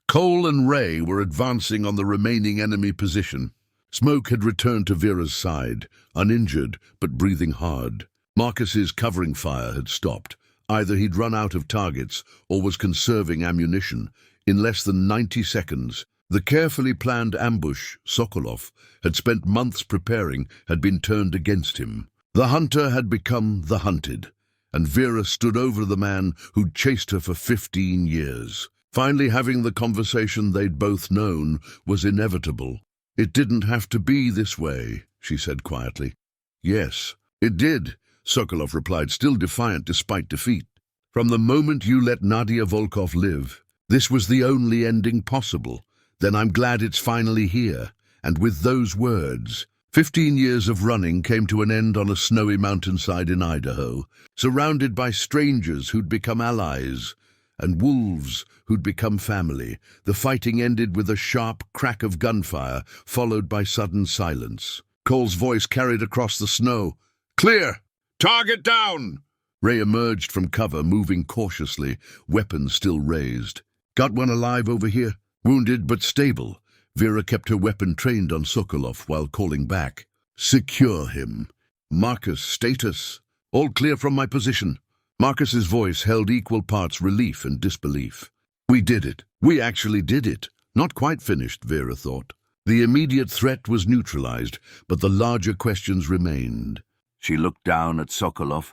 Cole and Ray were advancing on the remaining enemy position. Smoke had returned to Vera's side, uninjured but breathing hard. Marcus's covering fire had stopped, Either he'd run out of targets or was conserving ammunition. In less than 90 seconds, the carefully planned ambush Sokolov had spent months preparing had been turned against him. The hunter had become the hunted, and Vera stood over the man who'd chased her for 15 years. Finally having the conversation they'd both known was inevitable. "It didn't have to be this way," she said quietly. "Yes, it did," Sokolov replied, still defiant despite defeat. "From the moment you let Nadia Volkov live, this was the only ending possible. Then I'm glad it's finally here." And with those words, 15 years of running came to an end on a snowy mountainside in Idaho, surrounded by strangers who'd become allies and wolves who'd become family. The fighting ended with a sharp crack of gunfire, followed by sudden silence. Cole's voice carried across the snow. "Clear! Target down!" Ray emerged from cover, moving cautiously, weapons still raised. "Got one alive over here, wounded but stable." Vera kept her weapon trained on Sokolov while calling back. "Secure him. Marcus, status. All clear from my position." Marcus's voice held equal parts relief and disbelief. "We did it. We actually did it." Not quite finished, Vera thought. The immediate threat was neutralized, but the larger questions remained. She looked down at Sokolov,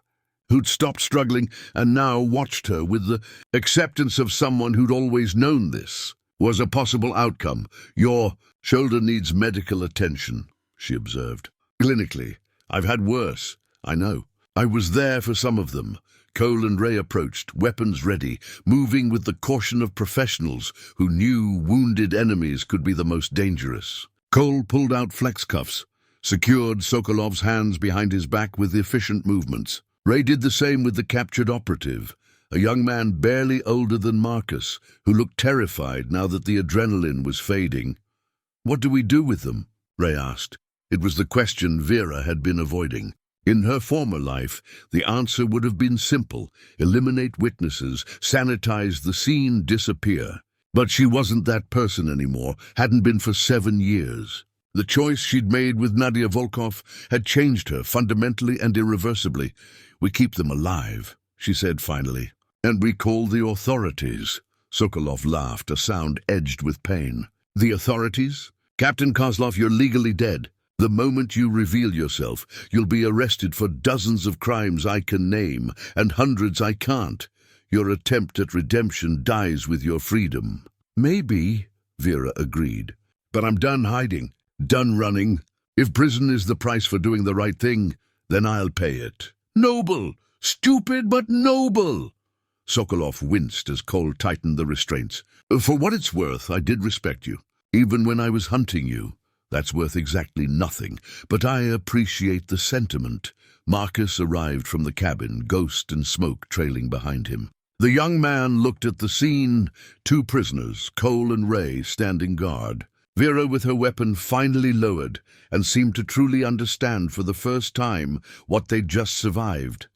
who'd stopped struggling and now watched her with the acceptance of someone who'd always known this was a possible outcome. "Your shoulder needs medical attention," she observed. "Clinically, I've had worse. I know. I was there for some of them." Cole and Ray approached, weapons ready, moving with the caution of professionals who knew wounded enemies could be the most dangerous. Cole pulled out flex cuffs, secured Sokolov's hands behind his back with efficient movements. Ray did the same with the captured operative, a young man barely older than Marcus, who looked terrified now that the adrenaline was fading. "What do we do with them?" Ray asked. It was the question Vera had been avoiding. In her former life, the answer would have been simple: eliminate witnesses, sanitize the scene, disappear. But she wasn't that person anymore, hadn't been for 7 years. The choice she'd made with Nadia Volkov had changed her fundamentally and irreversibly. "We keep them alive," she said finally. "And we call the authorities." Sokolov laughed, a sound edged with pain. "The authorities? Captain Kozlov, you're legally dead. The moment you reveal yourself, you'll be arrested for dozens of crimes I can name, and hundreds I can't. Your attempt at redemption dies with your freedom." "Maybe," Vera agreed. "But I'm done hiding, done running. If prison is the price for doing the right thing, then I'll pay it." "Noble! Stupid, but noble!" Sokolov winced as Cole tightened the restraints. "For what it's worth, I did respect you, even when I was hunting you. That's worth exactly nothing, but I appreciate the sentiment." Marcus arrived from the cabin, ghost and smoke trailing behind him. The young man looked at the scene, 2 prisoners, Cole and Ray, standing guard. Vera, with her weapon finally lowered, and seemed to truly understand for the first time what they'd just survived.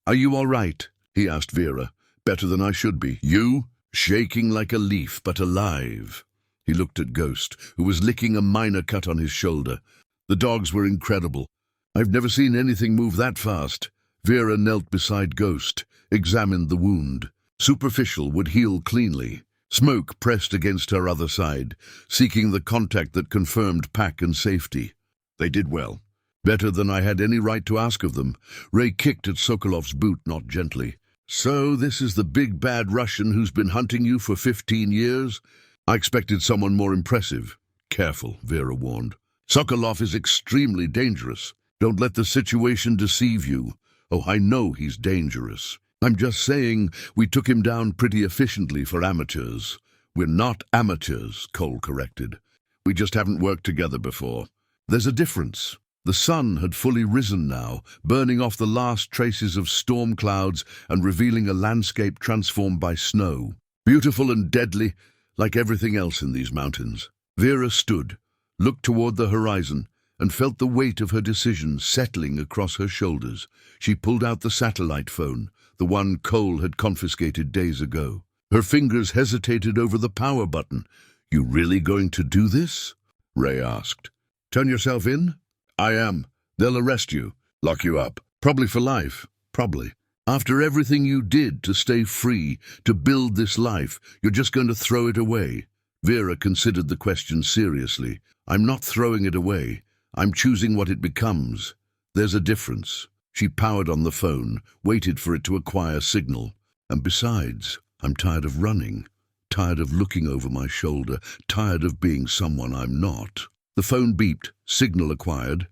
"Are you all right?" he asked Vera. "Better than I should be." "You?" "Shaking like a leaf, but alive." He looked at Ghost, who was licking a minor cut on his shoulder. The dogs were incredible. "I've never seen anything move that fast." Vera knelt beside Ghost, examined the wound. Superficial, would heal cleanly. Smoke pressed against her other side, seeking the contact that confirmed pack and safety. "They did well. Better than I had any right to ask of them." Ray kicked at Sokolov's boot, not gently. "So this is the big bad Russian who's been hunting you for 15 years? I expected someone more impressive." "Careful," Vera warned. "Sokolov is extremely dangerous. Don't let the situation deceive you." "Oh, I know he's dangerous. I'm just saying we took him down pretty efficiently for amateurs." "We're not amateurs," Cole corrected. "We just haven't worked together before." "There's a difference." The sun had fully risen now, burning off the last traces of storm clouds and revealing a landscape transformed by snow. Beautiful and deadly, like everything else in these mountains. Vera stood, looked toward the horizon, and felt the weight of her decision settling across her shoulders. She pulled out the satellite phone, the one Cole had confiscated days ago. Her fingers hesitated over the power button. "You really going to do this?" Ray asked. "Turn yourself in?" "I am. They'll arrest you, lock you up. Probably for life. Probably." After everything you did to stay free, to build this life, you're just going to throw it away? Vera considered the question seriously. I'm not throwing it away. I'm choosing what it becomes. There's a difference. She powered on the phone, waited for it to acquire signal. And besides, I'm tired of running, tired of looking over my shoulder, tired of being someone I'm not. The phone beeped, signal acquired.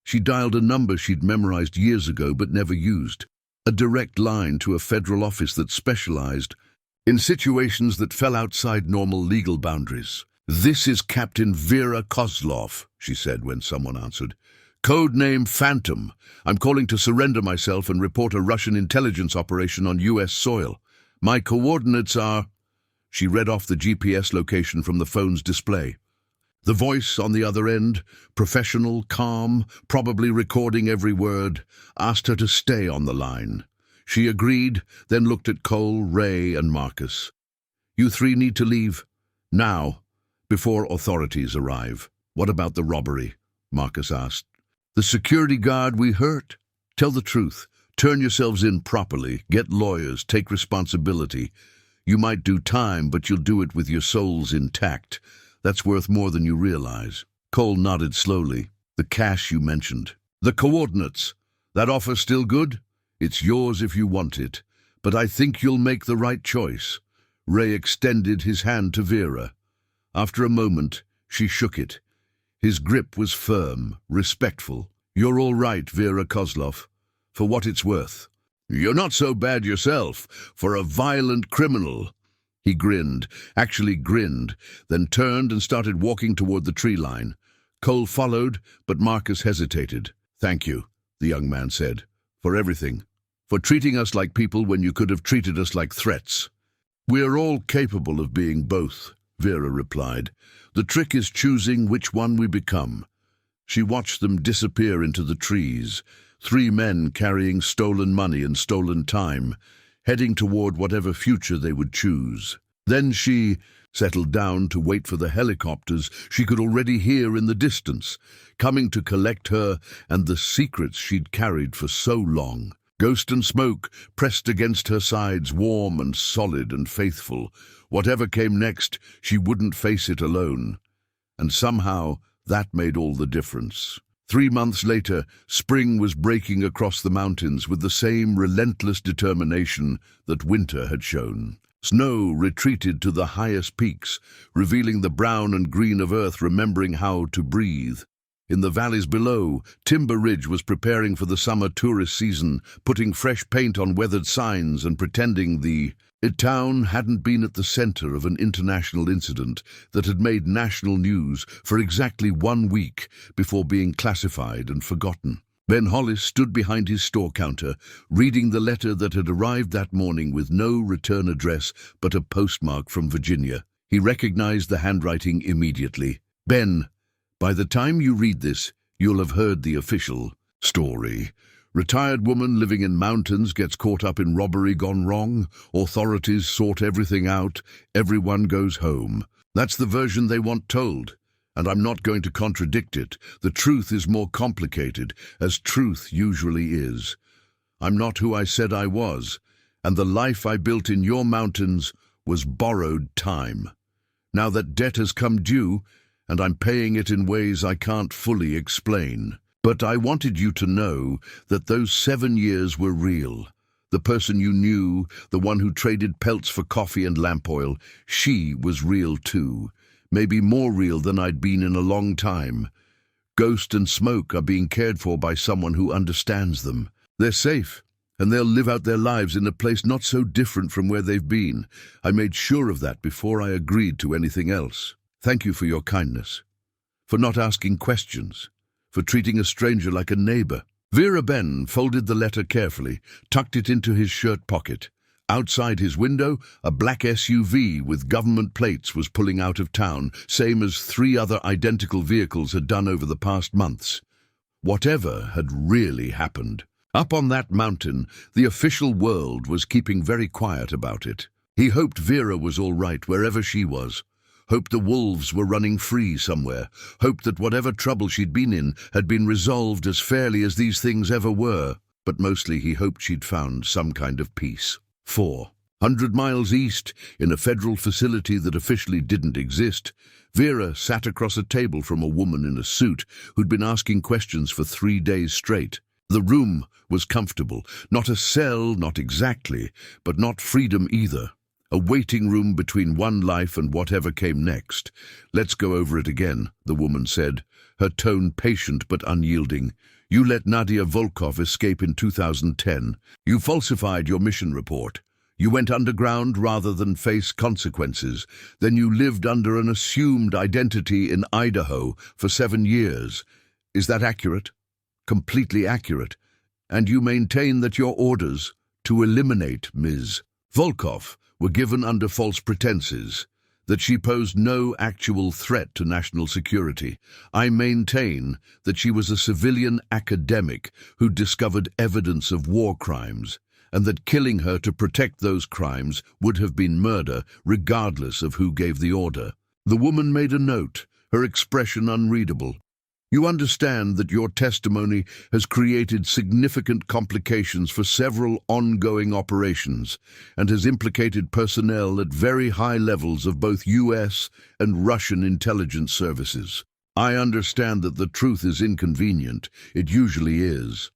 She dialed a number she'd memorized years ago but never used. A direct line to a federal office that specialized in situations that fell outside normal legal boundaries. "This is Captain Vera Kozlov," she said when someone answered. "Code name Phantom. I'm calling to surrender myself and report a Russian intelligence operation on U.S. soil. My coordinates are—" She read off the GPS location from the phone's display. The voice on the other end, professional, calm, probably recording every word, asked her to stay on the line. She agreed, then looked at Cole, Ray, and Marcus. "You three need to leave. Now, before authorities arrive." "What about the robbery?" Marcus asked. "The security guard we hurt? Tell the truth. Turn yourselves in properly. Get lawyers. Take responsibility. You might do time, but you'll do it with your souls intact. That's worth more than you realize." Cole nodded slowly. "The cash you mentioned. The coordinates. That offer still good? It's yours if you want it. But I think you'll make the right choice." Ray extended his hand to Vera. After a moment, she shook it. His grip was firm, respectful. "You're all right, Vera Kozlov. For what it's worth. You're not so bad yourself, for a violent criminal." He grinned, actually grinned, then turned and started walking toward the tree line. Cole followed, but Marcus hesitated. "Thank you," the young man said, "for everything. For treating us like people when you could have treated us like threats." "We're all capable of being both," Vera replied. "The trick is choosing which one we become." She watched them disappear into the trees, 3 men carrying stolen money and stolen time, heading toward whatever future they would choose. Then she settled down to wait for the helicopters she could already hear in the distance, coming to collect her and the secrets she'd carried for so long. Ghost and smoke pressed against her sides, warm and solid and faithful. Whatever came next, she wouldn't face it alone. And somehow that made all the difference. 3 months later, spring was breaking across the mountains with the same relentless determination that winter had shown. Snow retreated to the highest peaks, revealing the brown and green of earth remembering how to breathe. In the valleys below, Timber Ridge was preparing for the summer tourist season, putting fresh paint on weathered signs and pretending the town hadn't been at the center of an international incident that had made national news for exactly 1 week before being classified and forgotten. Ben Hollis stood behind his store counter, reading the letter that had arrived that morning with no return address but a postmark from Virginia. He recognized the handwriting immediately. "Ben, by the time you read this, you'll have heard the official story. Retired woman living in mountains gets caught up in robbery gone wrong. Authorities sort everything out. Everyone goes home." That's the version they want told. And I'm not going to contradict it. The truth is more complicated, as truth usually is. I'm not who I said I was, and the life I built in your mountains was borrowed time. Now that debt has come due, and I'm paying it in ways I can't fully explain. But I wanted you to know that those 7 years were real. The person you knew, the one who traded pelts for coffee and lamp oil, she was real too. Maybe more real than I'd been in a long time. Ghost and Smoke are being cared for by someone who understands them. They're safe, and they'll live out their lives in a place not so different from where they've been. I made sure of that before I agreed to anything else. Thank you for your kindness, for not asking questions, for treating a stranger like a neighbor." Vera Ben folded the letter carefully, tucked it into his shirt pocket. Outside his window, a black SUV with government plates was pulling out of town, same as 3 other identical vehicles had done over the past months. Whatever had really happened. Up on that mountain, the official world was keeping very quiet about it. He hoped Vera was all right wherever she was. Hoped the wolves were running free somewhere. Hoped that whatever trouble she'd been in had been resolved as fairly as these things ever were. but mostly he hoped she'd found some kind of peace. 400 miles east, in a federal facility that officially didn't exist, Vera sat across a table from a woman in a suit who'd been asking questions for 3 days straight. The room was comfortable. Not a cell, not exactly, but not freedom either. A waiting room between one life and whatever came next. "Let's go over it again," the woman said, her tone patient but unyielding. "You let Nadia Volkov escape in 2010. You falsified your mission report. You went underground rather than face consequences. Then you lived under an assumed identity in Idaho for 7 years. Is that accurate? Completely accurate. And you maintain that your orders to eliminate Ms. Volkov were given under false pretenses, that she posed no actual threat to national security. I maintain that she was a civilian academic who discovered evidence of war crimes, and that killing her to protect those crimes would have been murder, regardless of who gave the order." The woman made a note, her expression unreadable. "You understand that your testimony has created significant complications for several ongoing operations and has implicated personnel at very high levels of both U.S. and Russian intelligence services. I understand that the truth is inconvenient. It usually is."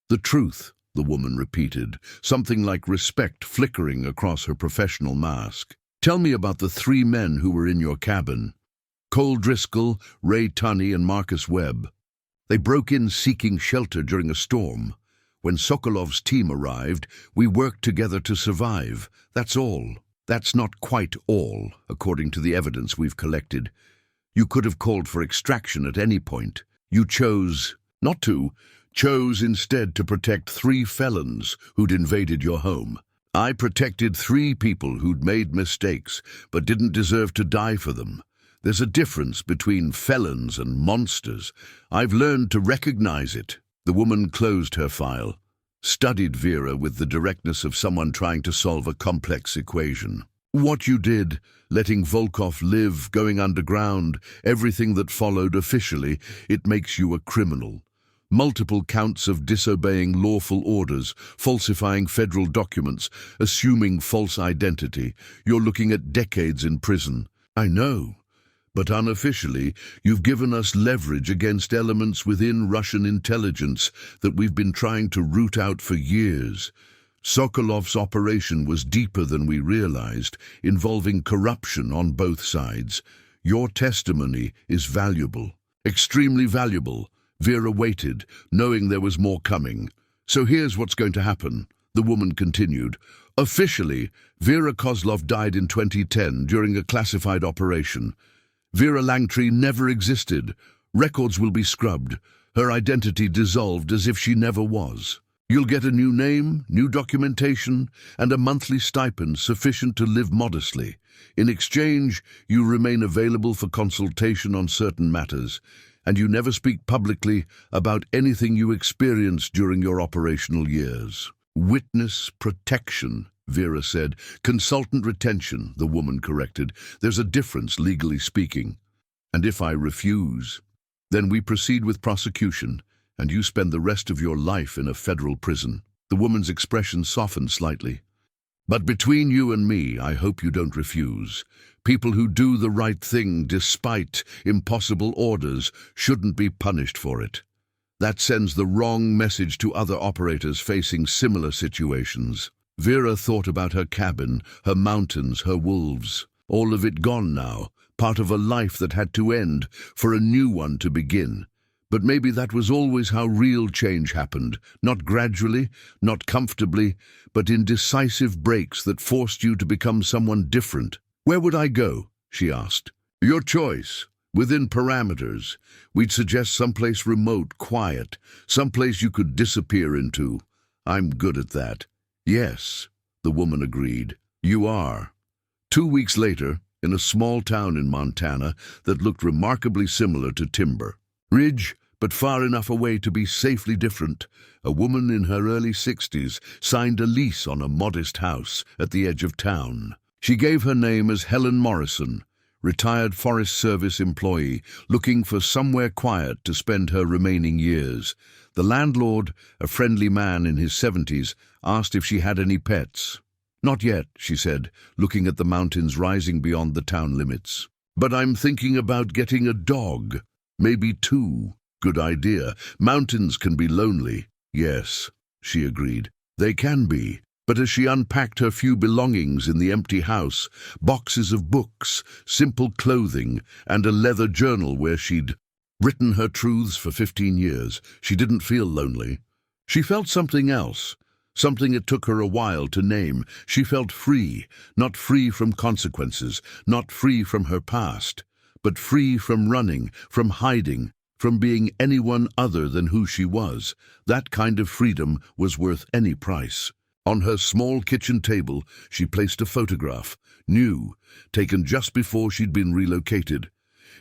"The truth," the woman repeated, something like respect flickering across her professional mask. "Tell me about the 3 men who were in your cabin. Cole Driscoll, Ray Tunney, and Marcus Webb. They broke in seeking shelter during a storm. When Sokolov's team arrived, we worked together to survive. That's all. That's not quite all, according to the evidence we've collected. You could have called for extraction at any point. You chose not to, chose instead to protect 3 felons who'd invaded your home. I protected 3 people who'd made mistakes, but didn't deserve to die for them. There's a difference between felons and monsters. I've learned to recognize it." The woman closed her file, studied Vera with the directness of someone trying to solve a complex equation. "What you did, letting Volkov live, going underground, everything that followed officially, it makes you a criminal. Multiple counts of disobeying lawful orders, falsifying federal documents, assuming false identity. You're looking at decades in prison." "I know. But unofficially, you've given us leverage against elements within Russian intelligence that we've been trying to root out for years. Sokolov's operation was deeper than we realized, involving corruption on both sides. Your testimony is valuable, extremely valuable." Vera waited, knowing there was more coming. "So here's what's going to happen," the woman continued. "Officially, Vera Kozlov died in 2010 during a classified operation. Vera Langtree never existed. Records will be scrubbed, her identity dissolved as if she never was. You'll get a new name, new documentation, and a monthly stipend sufficient to live modestly. In exchange, you remain available for consultation on certain matters, and you never speak publicly about anything you experienced during your operational years." "Witness protection," Vera said. "Consultant retention," the woman corrected. "There's a difference, legally speaking. And if I refuse, then we proceed with prosecution, and you spend the rest of your life in a federal prison." The woman's expression softened slightly. "But between you and me, I hope you don't refuse. People who do the right thing despite impossible orders shouldn't be punished for it. That sends the wrong message to other operators facing similar situations." Vera thought about her cabin, her mountains, her wolves. All of it gone now, part of a life that had to end for a new one to begin. But maybe that was always how real change happened, not gradually, not comfortably, but in decisive breaks that forced you to become someone different. "Where would I go?" she asked. "Your choice. Within parameters. We'd suggest someplace remote, quiet, someplace you could disappear into. I'm good at that." "Yes," the woman agreed. "You are." 2 weeks later, in a small town in Montana that looked remarkably similar to Timber Ridge, but far enough away to be safely different, a woman in her early 60s signed a lease on a modest house at the edge of town. She gave her name as Helen Morrison, retired Forest Service employee, looking for somewhere quiet to spend her remaining years. The landlord, a friendly man in his 70s, asked if she had any pets. "Not yet," she said, looking at the mountains rising beyond the town limits. "But I'm thinking about getting a dog. Maybe 2. Good idea. Mountains can be lonely." "Yes," she agreed. "They can be." But as she unpacked her few belongings in the empty house, boxes of books, simple clothing, and a leather journal where she'd written her truths for 15 years, she didn't feel lonely. She felt something else, something it took her a while to name. She felt free, not free from consequences, not free from her past, but free from running, from hiding, from being anyone other than who she was. That kind of freedom was worth any price. On her small kitchen table, she placed a photograph, new, taken just before she'd been relocated.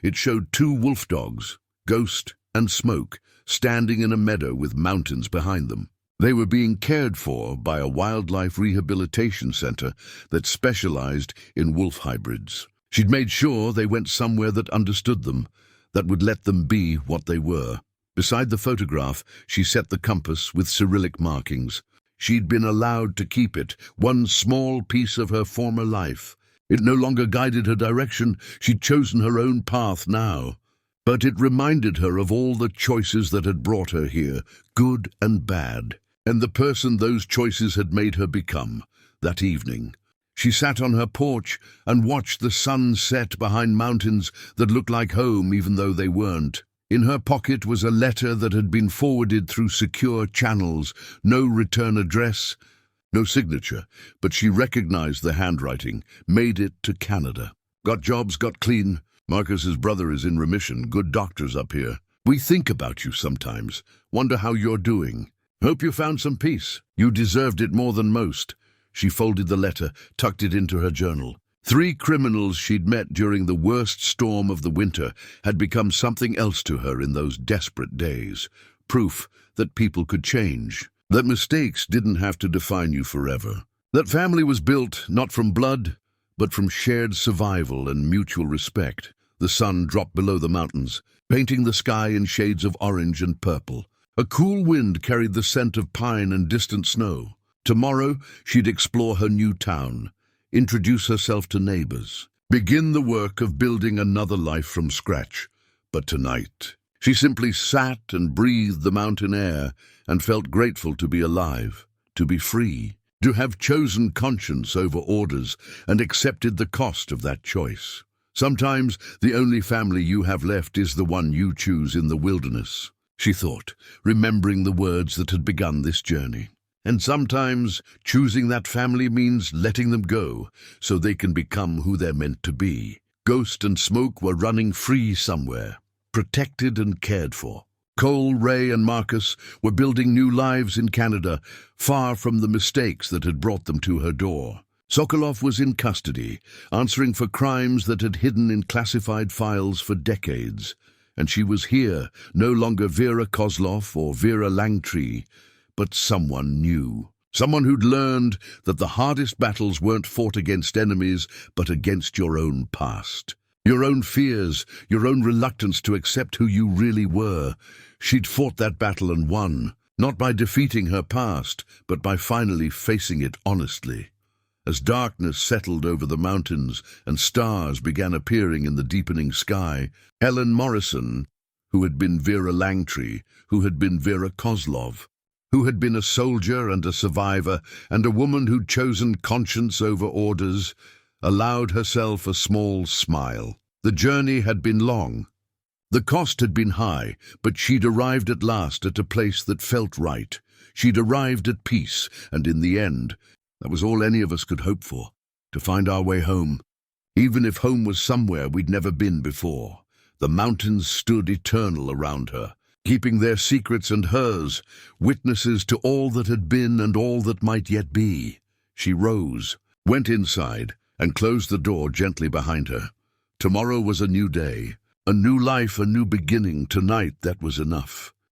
It showed 2 wolfdogs, Ghost and Smoke, standing in a meadow with mountains behind them. They were being cared for by a wildlife rehabilitation center that specialized in wolf hybrids. She'd made sure they went somewhere that understood them, that would let them be what they were. Beside the photograph, she set the compass with Cyrillic markings. She'd been allowed to keep it, one small piece of her former life. It no longer guided her direction. She'd chosen her own path now. But it reminded her of all the choices that had brought her here, good and bad, and the person those choices had made her become. That evening, she sat on her porch and watched the sun set behind mountains that looked like home even though they weren't. In her pocket was a letter that had been forwarded through secure channels, no return address, no signature, but she recognized the handwriting, made it to Canada. "Got jobs, got clean. Marcus's brother is in remission, good doctors up here. We think about you sometimes, wonder how you're doing. Hope you found some peace. You deserved it more than most." She folded the letter, tucked it into her journal. 3 criminals she'd met during the worst storm of the winter had become something else to her in those desperate days. Proof that people could change, that mistakes didn't have to define you forever. That family was built not from blood, but from shared survival and mutual respect. The sun dropped below the mountains, painting the sky in shades of orange and purple. A cool wind carried the scent of pine and distant snow. Tomorrow she'd explore her new town, introduce herself to neighbors, begin the work of building another life from scratch. But tonight, she simply sat and breathed the mountain air and felt grateful to be alive, to be free, to have chosen conscience over orders and accepted the cost of that choice. Sometimes the only family you have left is the one you choose in the wilderness, she thought, remembering the words that had begun this journey. And sometimes choosing that family means letting them go so they can become who they're meant to be. Ghost and Smoke were running free somewhere, protected and cared for. Cole, Ray, and Marcus were building new lives in Canada, far from the mistakes that had brought them to her door. Sokolov was in custody, answering for crimes that had hidden in classified files for decades. And she was here, no longer Vera Kozlov or Vera Langtree, but someone new. Someone who'd learned that the hardest battles weren't fought against enemies, but against your own past. Your own fears, your own reluctance to accept who you really were. She'd fought that battle and won, not by defeating her past, but by finally facing it honestly. As darkness settled over the mountains and stars began appearing in the deepening sky, Helen Morrison, who had been Vera Langtree, who had been Vera Kozlov, who had been a soldier and a survivor, and a woman who'd chosen conscience over orders, allowed herself a small smile. The journey had been long. The cost had been high, but she'd arrived at last at a place that felt right. She'd arrived at peace, and in the end, that was all any of us could hope for, to find our way home. Even if home was somewhere we'd never been before. The mountains stood eternal around her, keeping their secrets and hers, witnesses to all that had been and all that might yet be. She rose, went inside, and closed the door gently behind her. Tomorrow was a new day, a new life, a new beginning. Tonight that was enough.